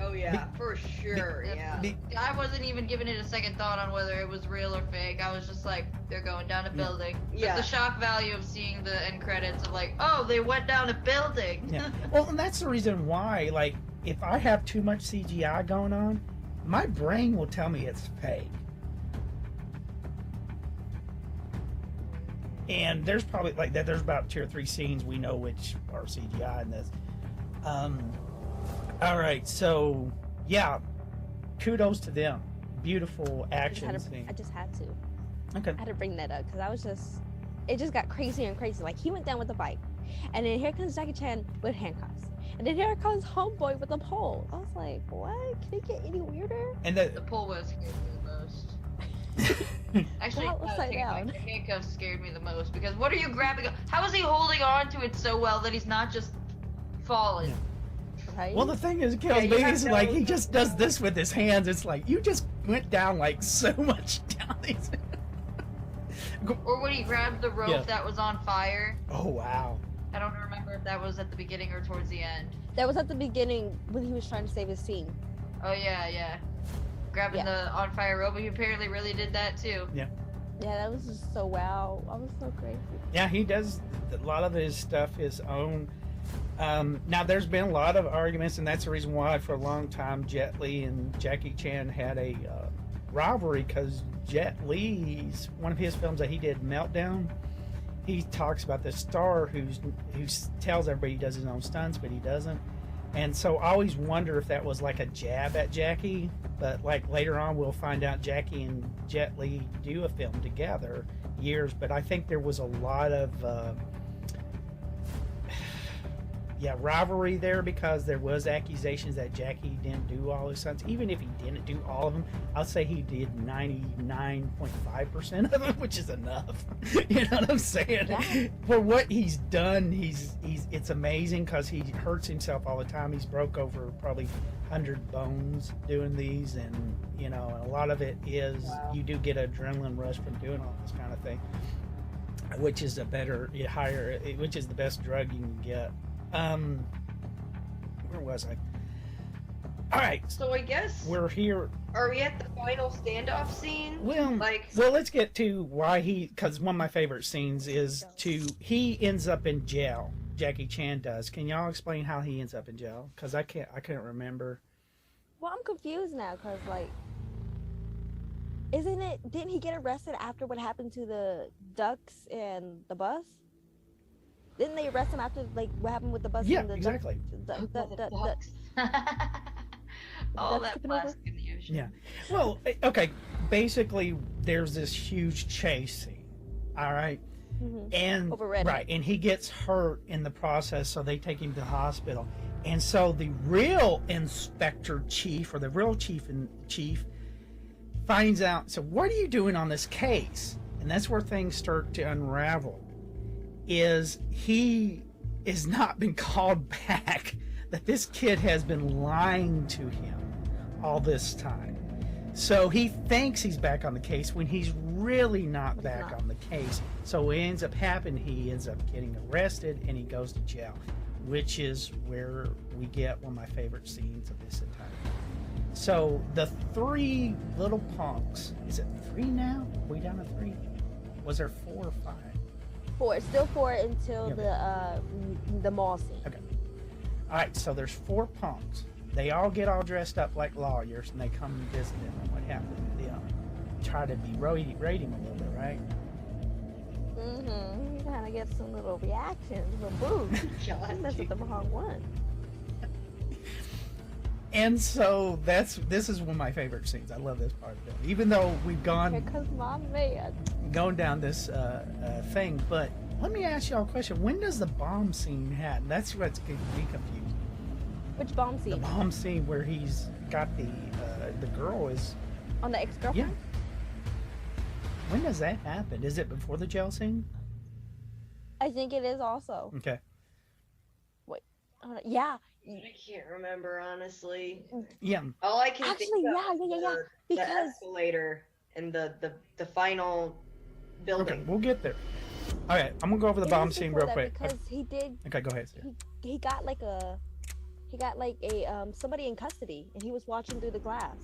Oh yeah, for sure. Yeah. I wasn't even giving it a second thought on whether it was real or fake. I was just like, they're going down a building. Yeah. But the shock value of seeing the end credits of like, oh, they went down a building. Yeah. Well, and that's the reason why, like, if I have too much CGI going on, my brain will tell me it's fake. And there's probably like that. There's about 2 or 3 scenes we know which are CGI in this. All right, so yeah, kudos to them. Beautiful action scene. I just had to. Okay. I had to bring that up because it just got crazier and crazier. Like he went down with the bike, and then here comes Jackie Chan with handcuffs, and then here comes Homeboy with a pole. I was like, what? Can it get any weirder? And The pull was scared me the most. Actually, Well, upside down. the handcuffs scared me the most because what are you grabbing? How is he holding on to it so well that he's not just falling? Right? well, the thing is, it kills you me. have Is to- like he just does this with his hands. It's like you just went down like so much down these. Or when he grabbed the rope Yeah. that was on fire. Oh wow. I don't remember if that was at the beginning or towards the end. that was at the beginning when he was trying to save his team. Oh yeah. Grabbing the on fire rope. He apparently really did that too. Yeah, that was just so wow. I was so crazy. Yeah, he does a lot of his stuff his own. Now, there's been a lot of arguments, and that's the reason why for a long time Jet Li and Jackie Chan had a rivalry, because Jet Li's, one of his films that he did, Meltdown, he talks about this star who tells everybody he does his own stunts, but he doesn't. And so I always wonder if that was like a jab at Jackie, but like later on we'll find out Jackie and Jet Li do a film together but I think there was a lot of rivalry there, because there was accusations that Jackie didn't do all his stunts. Even if he didn't do all of them, I'll say he did 99.5% of them, which is enough. You know what I'm saying? Yeah. For what he's done, it's amazing, because he hurts himself all the time. He's broke over probably 100 bones doing these, and and a lot of it is you do get an adrenaline rush from doing all this kind of thing, which is the best drug you can get. Where was I? All right, So I guess we're here. are we at the final standoff scene? Well, let's get to why because one of my favorite scenes is he ends up in jail. Jackie Chan does. Can y'all explain how he ends up in jail? Because I couldn't remember. Well, I'm confused now because like, didn't he get arrested after what happened to the ducks and the bus? Didn't they arrest him after like what happened with the bus? Yeah, and the exactly. Ducks. All that skipping over? plastic in the ocean. Yeah. Well, okay. Basically, there's this huge chase scene. All right. And Over Reddit. right, and he gets hurt in the process, so they take him to the hospital. And so the real inspector chief, or the real chief finds out. So what are you doing on this case? And that's where things start to unravel. Is he is not been called back? That this kid has been lying to him all this time. So he thinks he's back on the case when he's really not back on the case. So what ends up happening, he ends up getting arrested and he goes to jail, which is where we get one of my favorite scenes of this entire thing. So the 3 little punks, is it 3 now? Are we down to 3? Was there 4 or 5? 4, still 4 until Yeah. the mall scene. Okay. All right, so there's 4 punks. They all get all dressed up like lawyers, and they come and visit him. And what happened? Try to berate him a little bit, right? You kind of get some little reactions, little boos. That's what the wrong one. And so this is one of my favorite scenes. I love this part of it. Even though we've Here comes my man. gone down this thing, but let me ask y'all a question. When does the bomb scene happen? That's what's getting me confused. Which bomb The scene? bomb scene where he's got the girl is. On the ex-girlfriend? When does that happen? Is it before the jail scene? I think it is also. Okay. Yeah. I can't remember honestly. Yeah. All I can Actually, think of yeah, is yeah, yeah, yeah. the Because escalator and the final building. Okay, we'll get there. All right, I'm gonna go over the it bomb was scene before real that quick. because he did. Okay, go ahead. Sarah. He got like a somebody in custody, and he was watching through the glass.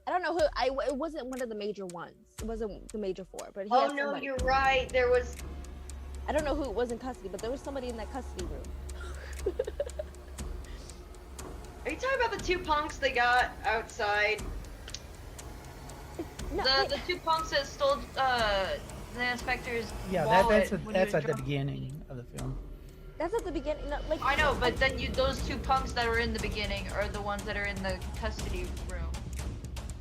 I don't know who. It wasn't one of the major ones. It wasn't the major four, but he Oh had no, somebody. you're right. There was. I don't know who it was in custody, but there was somebody in that custody room. Are you talking about the two punks they got outside? No, The two punks that stole the inspector's Yeah, wallet when he that's was at the drunk. beginning of the film. that's at the beginning. No, like I know, but then those two punks that were in the beginning are the ones that are in the custody room.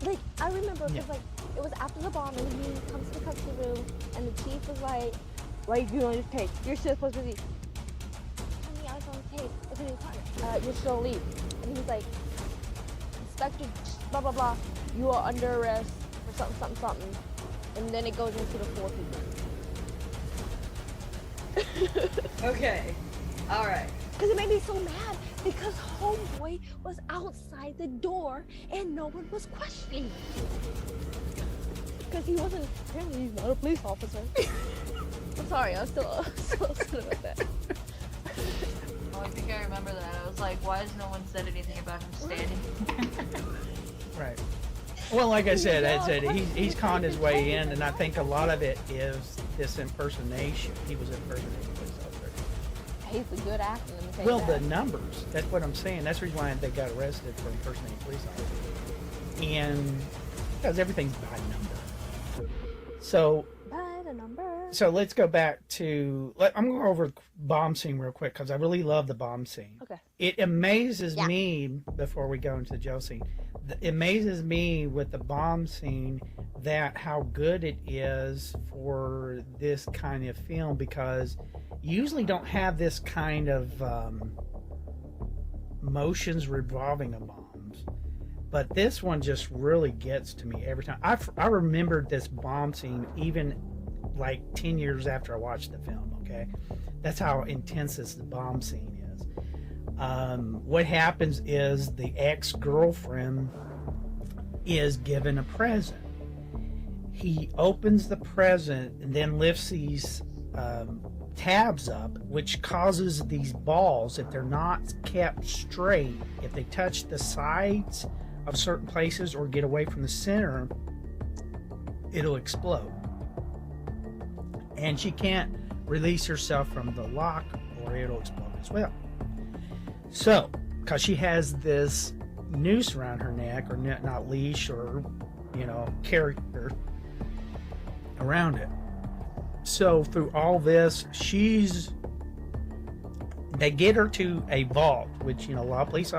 like I remember Yeah. because like it was after the bombing. He comes to the custody room, and the chief was like, "Why are you on this tape? You're still supposed to be." Tell me I was on the tape. Look at his partner. You're still leave. And he was like, "Inspector, blah blah blah. You are under arrest for something something something." And then it goes into the four people. Okay. All right. Because it made me so mad because homeboy was outside the door and no one was questioning. Because he wasn't, apparently he's not a police officer. I'm sorry, I'm still upset about that. Oh, I think I remember that. I was like, why has no one said anything about him standing? Right. Well, like I said, Yeah, he's conned his way in, and I think a lot of it is this impersonation. He was impersonating a police officer. He's a good actor. Let me tell Well, you the that. numbers. That's what I'm saying. That's the reason why they got arrested for impersonating a police officer. And because everything's by number. So By the number. So let's go back to. I'm going to go over the bomb scene real quick because I really love the bomb scene. Okay. It amazes Yeah. me before we go into the jail scene. It amazes me with the bomb scene that how good it is for this kind of film because you usually don't have this kind of motions revolving of bombs. But this one just really gets to me every time. I remembered this bomb scene even like 10 years after I watched the film, okay? That's how intense this bomb scene is. What happens is the ex-girlfriend is given a present. He opens the present and then lifts these tabs up, which causes these balls, if they're not kept straight, if they touch the sides of certain places or get away from the center, it'll explode. And she can't release herself from the lock or it'll explode as well. So, because she has this noose around her neck, or not leash, or, character around it. So, through all this, they get her to a vault, which, a lot of police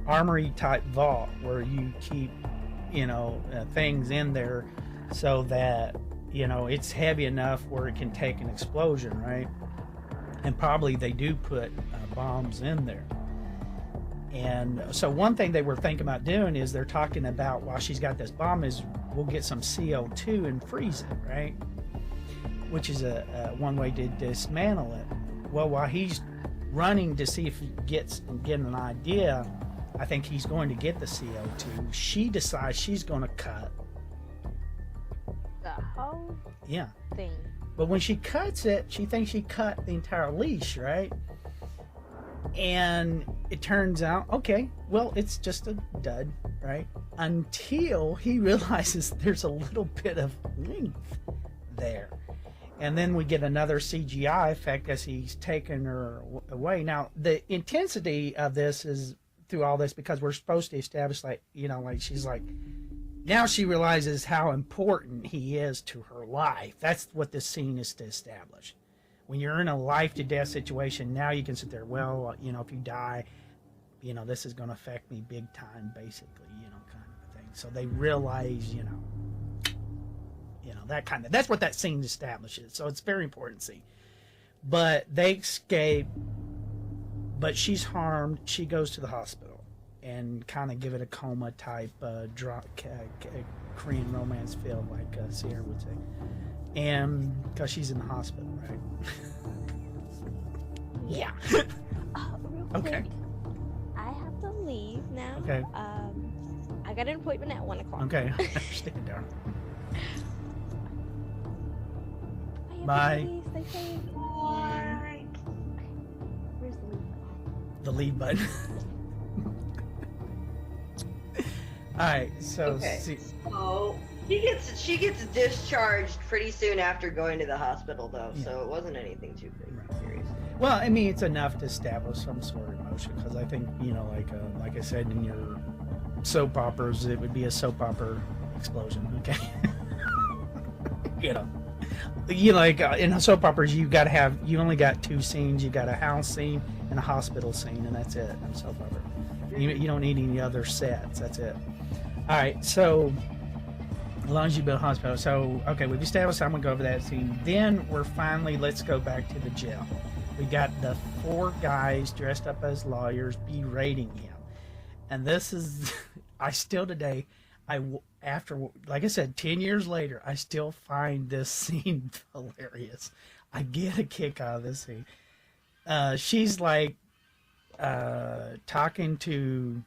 armory type vault where you keep, things in there so that, it's heavy enough where it can take an explosion, right? And probably they do put bombs in there. And so one thing they were thinking about doing is they're talking about while she's got this bomb is we'll get some CO2 and freeze it, right? Which is a one way to dismantle it. Well, while he's running to see if he gets an idea, I think he's going to get the CO2. She decides she's going to cut. The whole Yeah. thing. But when she cuts it, she thinks she cut the entire leash, right? And it turns out, okay, well, it's just a dud, right? Until he realizes there's a little bit of length there. And then we get another CGI effect as he's taking her away. Now, the intensity of this is through all this because we're supposed to establish, like she's like, now she realizes how important he is to her life. That's what this scene is to establish. When you're in a life to death situation, now you can sit there, well, if you die, this is going to affect me big time, basically, kind of a thing. So they realize, that's what that scene establishes. So it's a very important scene. But they escape, but she's harmed. She goes to the hospital and kind of give it a coma type Korean romance feel, like Sierra would say. And because she's in the hospital, right? Yeah. Real Okay. quick, I have to leave now. Okay. I got an appointment at 1 o'clock. Okay. I understand, darling. Bye. Bye. Everybody. Stay safe. Bye. Where's the leave? The leave button. All right. So, Okay. see, So she gets discharged pretty soon after going to the hospital, though. Yeah. So it wasn't anything too big. Right. Serious. well, I mean, it's enough to establish some sort of emotion because I think, you know, like I said in your soap operas, it would be a soap opera explosion. Okay. Like in soap operas, you only got 2 scenes. You got a house scene and a hospital scene, and that's it in soap opera. You don't need any other sets. That's it. All right. So as long as you build a hospital. So okay, we've established. I'm gonna go over that scene. Then let's go back to the jail. We got the 4 guys dressed up as lawyers berating him, and this is I still today. After, like I said, 10 years later, I still find this scene hilarious. I get a kick out of this scene. She's like talking to,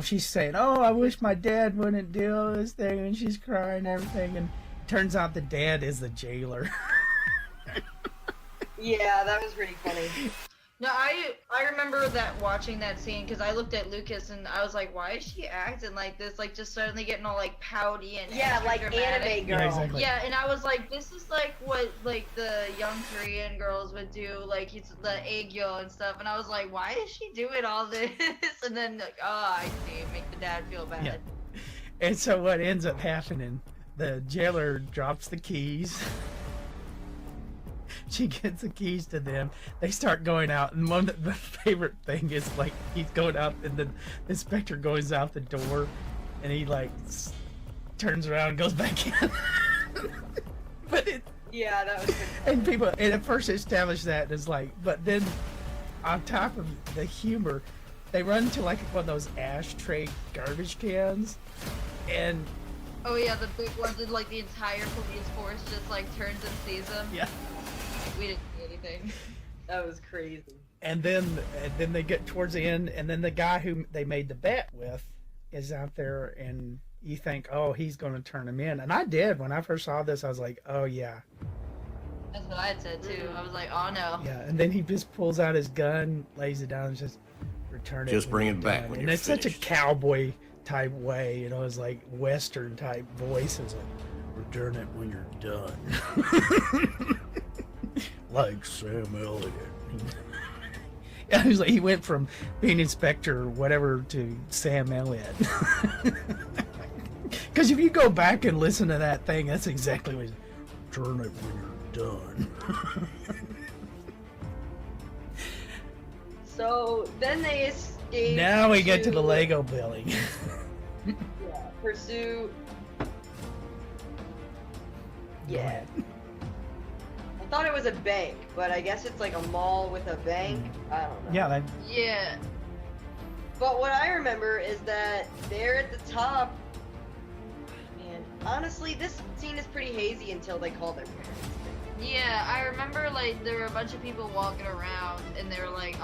she's saying, "Oh, I wish my dad wouldn't do all this thing," and she's crying and everything. And turns out the dad is the jailer. Yeah, that was pretty funny. No, I remember that watching that scene because I looked at Lucas and I was like, why is she acting like this? Like just suddenly getting all like pouty and Yeah, extra like dramatic. anime girl. Yeah, exactly. Yeah, and I was like, this is like what like the young Korean girls would do, like it's the aegyo and stuff. And I was like, why is she doing all this? And then like, oh, I see, make the dad feel bad. Yeah. And so what ends up happening? The jailer drops the keys. She gets the keys to them. They start going out, and one of the favorite thing is like he's going out, and the inspector goes out the door, and he like turns around and goes back in. But it Yeah, that was and people and at first established that and it's like, but then on top of the humor, they run to like one of those ashtray garbage cans, and Oh yeah, the big ones and like the entire police force just like turns and sees them. yeah. We didn't see anything. That was crazy. And then they get towards the end, and then the guy who they made the bet with is out there, and you think, oh, he's going to turn him in. And I did. When I first saw this, I was like, oh, yeah. That's what I had said too. I was like, oh no. Yeah, and then he just pulls out his gun, lays it down, and just return it. Just when bring you're it back done. when And you're it's such a finished. cowboy type way, it's like Western type voice. It's like, return it when you're done. Like Sam Elliott. Yeah, he was like, he went from being Inspector whatever to Sam Elliott. Because if you go back and listen to that thing, that's exactly what he's turn it when you're done. So then they escape. Now we get to the Lego building. Yeah, pursue. Go Yeah. ahead. I thought it was a bank, but I guess it's like a mall with a bank. I don't know. Yeah, that, Yeah. But what I remember is that they're at the top. Man, honestly, this scene is pretty hazy until they call their parents. Yeah, I remember like there were a bunch of people walking around and they were like,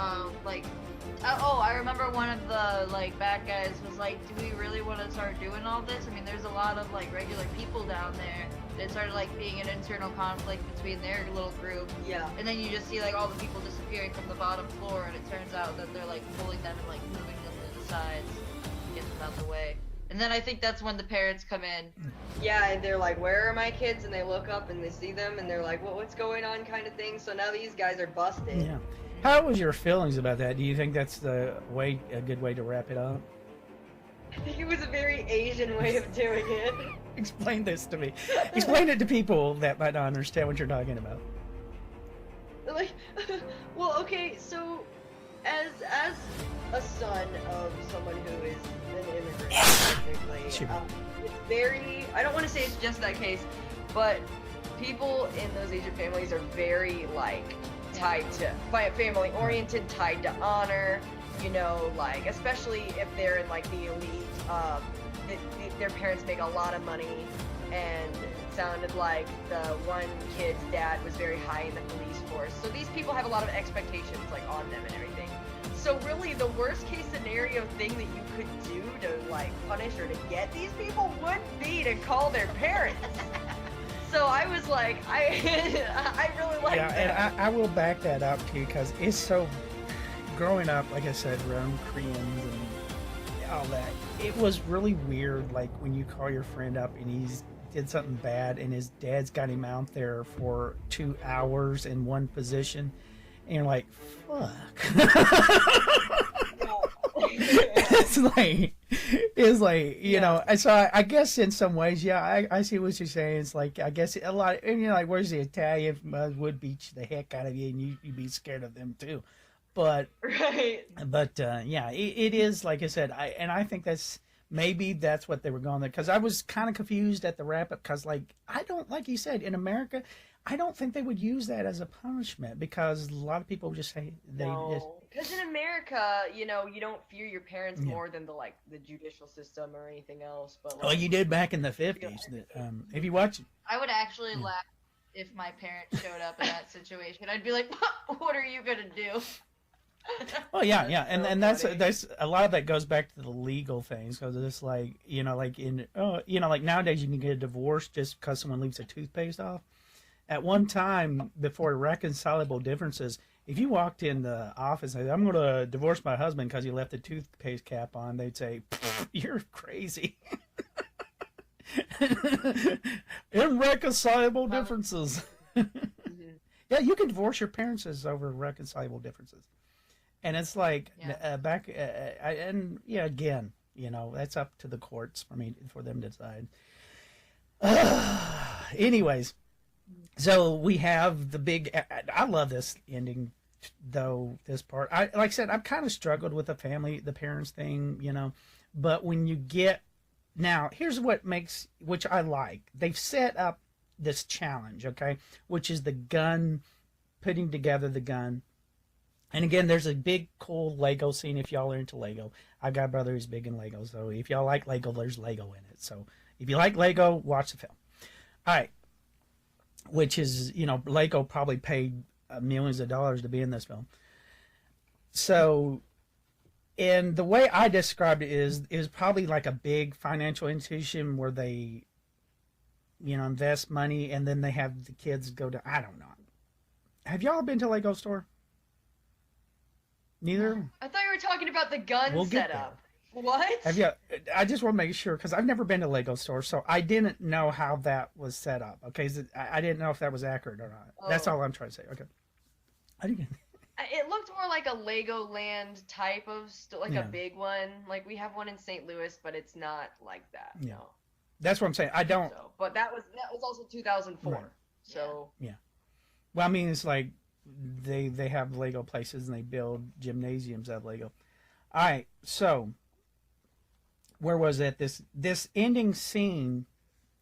I remember one of the like bad guys was like, do we really want to start doing all this? I mean, there's a lot of like regular people down there. And it started like being an internal conflict between their little group. Yeah. And then you just see like all the people disappearing from the bottom floor, and it turns out that they're like pulling them and like moving them to the sides to get them out the way. And then I think that's when the parents come in. Yeah, and they're like, where are my kids? And they look up and they see them and they're like, well, what's going on kind of thing. So now these guys are busted. yeah. How was your feelings about that? Do you think that's a good way to wrap it up? I think it was a very Asian way of doing it. Explain this to me. Explain it to people that might not understand what you're talking about. Like, well, okay, so as a son of someone who is an immigrant, technically, Sure. it's very, I don't want to say it's just that case, but people in those Asian families are very, like, tied to, family oriented, tied to honor, you know, like, especially if they're in, like, the elite, their parents make a lot of money, and it sounded like the one kid's dad was very high in the police force. So these people have a lot of expectations like on them and everything. So really the worst case scenario thing that you could do to like punish or to get these people would be to call their parents. So I was like, I really like that. And I will back that up too, because it's so, growing up, like I said, around Koreans and all that, it was really weird, like when you call your friend up and he's did something bad and his dad's got him out there for 2 hours in one position, and you're like, fuck. it's like you know. So I guess in some ways, yeah, I see what you're saying. It's like, I guess a lot, and you're like, where's the Italian would beat the heck out of you, and you'd be scared of them too. But right. But yeah, it is, like I said, I think that's what they were going there, because I was kind of confused at the wrap up, because like I don't, like you said, in America, I don't think they would use that as a punishment, because a lot of people just say because in America, you know, you don't fear your parents more than the judicial system or anything else. But well, you did back in the 50s. If you watch, I would actually laugh if my parents showed up in that situation. I'd be like, "What are you gonna do?" Oh yeah, and that's a lot of that goes back to the legal things, because it's like, you know, like like nowadays you can get a divorce just because someone leaves their toothpaste off. At one time, before irreconcilable differences, if you walked in the office and said, "I'm going to divorce my husband because he left the toothpaste cap on," they'd say, "You're crazy." Irreconcilable differences. Yeah, you can divorce your parents over irreconcilable differences. And it's like again, you know, that's up to the courts for them to decide. Anyways, so we have the big. I love this ending, though. This part, like I said, I've kind of struggled with the parents thing, you know. But when you get now, here's which I like. They've set up this challenge, okay, which is the gun, putting together the gun. And again, there's a big, cool Lego scene if y'all are into Lego. I've got a brother who's big in Lego, so if y'all like Lego, there's Lego in it. So if you like Lego, watch the film. All right. Which is, you know, Lego probably paid millions of dollars to be in this film. So, and the way I described it is probably like a big financial institution where they, you know, invest money and then they have the kids go to, I don't know. Have y'all been to a Lego store? Neither? I thought you were talking about the gun setup. What? Have you? I just want to make sure, because I've never been to a Lego store, so I didn't know how that was set up. Okay, I didn't know if that was accurate or not. Oh. That's all I'm trying to say. Okay. I didn't. It looked more like a Legoland type of a big one. Like we have one in St. Louis, but it's not like that. Yeah. No. That's what I'm saying. I don't. So, but that was also 2004. Right. So. Yeah. Well, I mean, it's like they have Lego places and they build gymnasiums out of Lego. All right, so where was it? This ending scene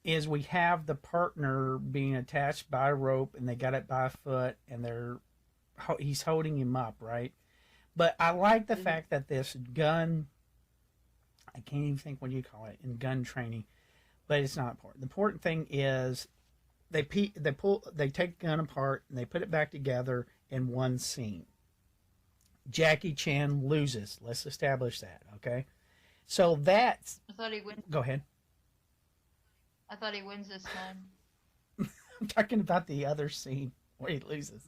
is we have the partner being attached by a rope and they got it by a foot and he's holding him up, right? But I like the fact that this gun, I can't even think what you call it in gun training, but it's not important. The important thing is they take the gun apart and they put it back together in one scene. Jackie Chan loses. Let's establish that, okay? So that's. I thought he wins. Go ahead. I thought he wins this time. I'm talking about the other scene where he loses.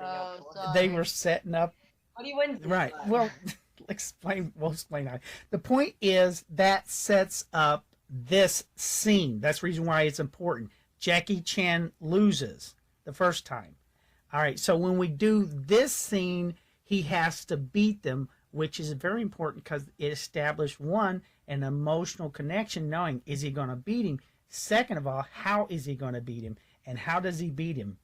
Oh, they were setting up. But he wins. Right. Well, we'll explain that. The point is that sets up this scene. That's the reason why it's important. Jackie Chan loses the first time. All right, so when we do this scene, he has to beat them, which is very important because it established, one, an emotional connection, knowing, is he going to beat him? Second of all, how is he going to beat him? And how does he beat him?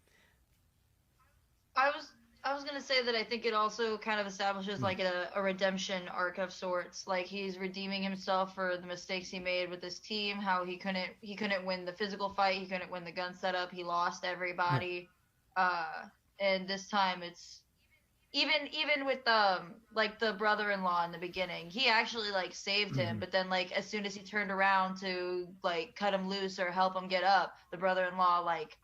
I was gonna say that I think it also kind of establishes like a redemption arc of sorts. Like he's redeeming himself for the mistakes he made with his team. How he couldn't win the physical fight. He couldn't win the gun setup. He lost everybody. And this time it's even with like the brother-in-law in the beginning, he actually like saved him, but then like as soon as he turned around to like cut him loose or help him get up, the brother-in-law, like,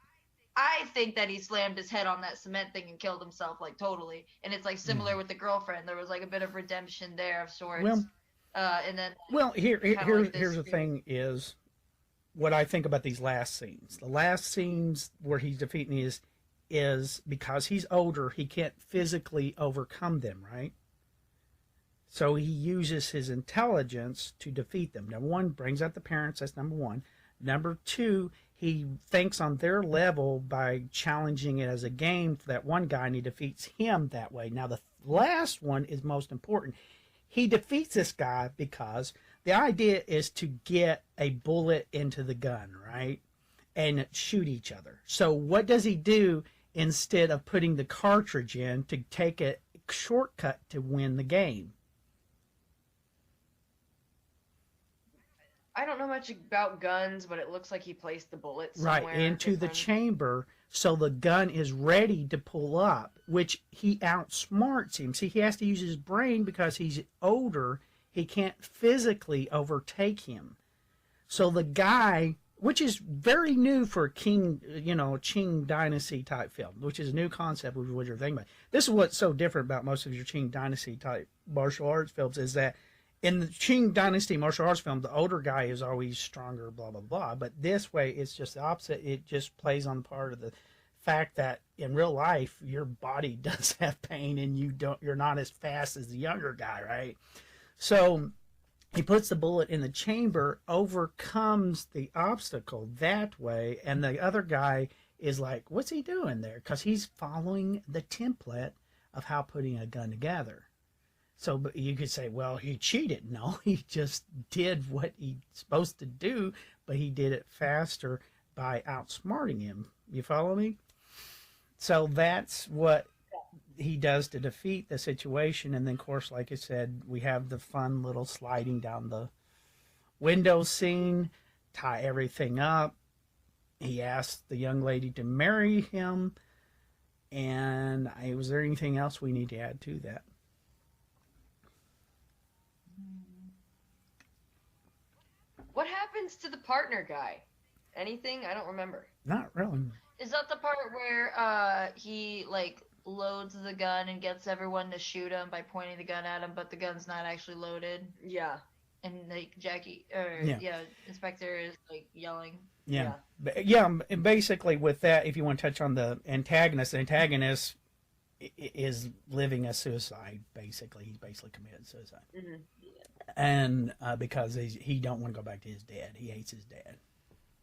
I think that he slammed his head on that cement thing and killed himself, like, totally. And it's like similar with the girlfriend. There was like a bit of redemption there of sorts. Well, And then here's the thing is what I think about these last scenes. The last scenes where he's defeating is because he's older, he can't physically overcome them, right? So he uses his intelligence to defeat them. Number one, brings out the parents. That's number one. Number two, he thinks on their level by challenging it as a game for that one guy, and he defeats him that way. Now, the last one is most important. He defeats this guy because the idea is to get a bullet into the gun, right? And shoot each other. So what does he do instead of putting the cartridge in to take a shortcut to win the game? I don't know much about guns, but it looks like he placed the bullet somewhere. Right, into the chamber, so the gun is ready to pull up, which he outsmarts him. See, he has to use his brain because he's older. He can't physically overtake him. So the guy, which is very new for a Qing Dynasty type film, which is a new concept, which is what you're thinking about. This is what's so different about most of your Qing Dynasty type martial arts films, is that in the Qing Dynasty martial arts film, the older guy is always stronger, blah, blah, blah. But this way, it's just the opposite. It just plays on part of the fact that in real life, your body does have pain and you're not as fast as the younger guy, right? So he puts the bullet in the chamber, overcomes the obstacle that way, and the other guy is like, what's he doing there? Because he's following the template of how putting a gun together. So but you could say, well, he cheated. No, he just did what he's supposed to do, but he did it faster by outsmarting him. You follow me? So that's what he does to defeat the situation. And then, of course, like I said, we have the fun little sliding down the window scene, tie everything up. He asks the young lady to marry him. And was there anything else we need to add to that? What happens to the partner guy? Anything? I don't remember. Not really. Is that the part where he like loads the gun and gets everyone to shoot him by pointing the gun at him, but the gun's not actually loaded? Yeah. And like Inspector is like yelling. Yeah. And basically with that, if you want to touch on the antagonist is living a suicide, basically. He's basically committed suicide. Mm-hmm. And because he don't want to go back to his dad. He hates his dad.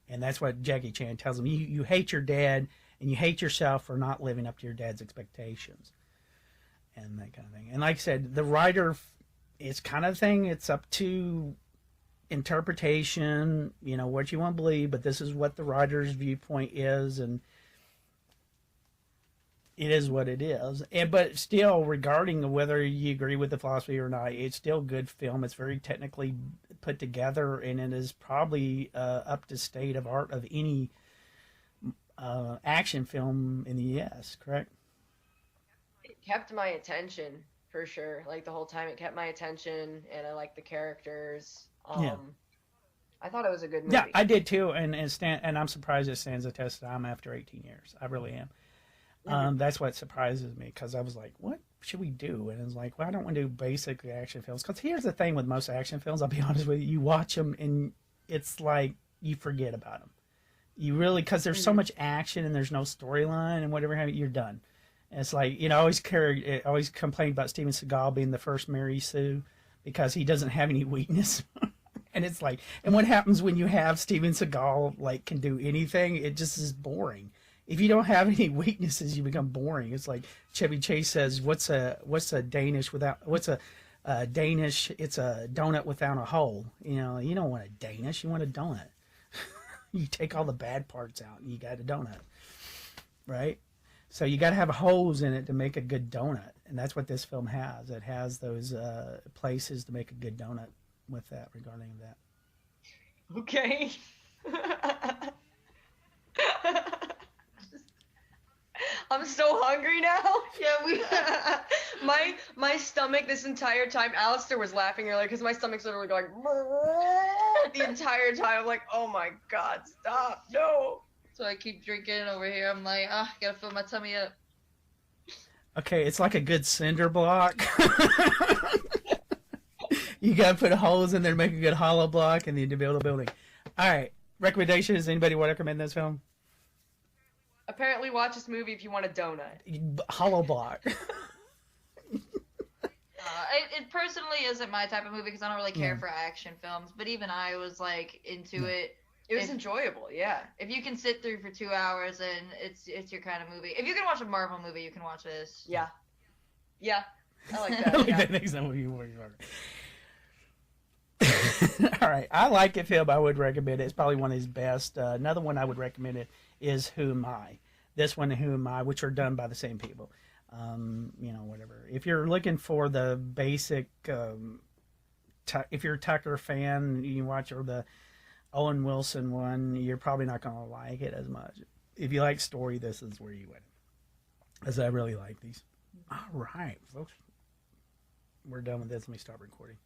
And that's what Jackie Chan tells him. You hate your dad, and you hate yourself for not living up to your dad's expectations. And that kind of thing. And like I said, the writer, it's kind of thing, it's up to interpretation, what you want to believe, but this is what the writer's viewpoint is, and it is what it is. But still, regarding whether you agree with the philosophy or not, it's still good film. It's very technically put together, and it is probably up to state of art of any action film in the U.S., correct? It kept my attention, for sure. Like, the whole time it kept my attention, and I liked the characters. I thought it was a good movie. Yeah, I did too, and I'm surprised it stands the test of time after 18 years. I really am. That's what surprises me, because I was like, what should we do? And it's like, well, I don't want to do basic action films. Because here's the thing with most action films, I'll be honest with you, you watch them and it's like you forget about them. You really, because there's so much action and there's no storyline and whatever, you're done. And it's like, I always complain about Steven Seagal being the first Mary Sue because he doesn't have any weakness. And it's like, and what happens when you have Steven Seagal, can do anything? It just is boring. If you don't have any weaknesses, you become boring. It's like Chevy Chase says, what's a Danish without, Danish? It's a donut without a hole. You don't want a Danish, you want a donut. You take all the bad parts out and you got a donut, right? So you got to have holes in it to make a good donut. And that's what this film has. It has those places to make a good donut with that, regarding that. Okay. I'm so hungry now. Yeah, we. My stomach this entire time. Alistair was laughing earlier because my stomach's literally going the entire time. I'm like, oh my god, stop, no. So I keep drinking over here. I'm like, gotta fill my tummy up. Okay, it's like a good cinder block. You gotta put holes in there to make a good hollow block, and then you build a building. All right, recommendations. Anybody want to recommend this film? Apparently, watch this movie if you want a donut. Hollow block. It personally isn't my type of movie because I don't really care for action films. But even I was like into it. It was enjoyable, yeah. If you can sit through for 2 hours and it's your kind of movie. If you can watch a Marvel movie, you can watch this. Yeah. Yeah. I like that. Yeah. I think so. All right, I like the film. I would recommend it. It's probably one of his best. Another one I would recommend it is Who Am I? This one, Who Am I, which are done by the same people. Whatever. If you're looking for the basic, if you're a Tucker fan, you watch the Owen Wilson one, you're probably not going to like it as much. If you like story, this is where you win. Because I really like these. All right, folks. We're done with this. Let me stop recording.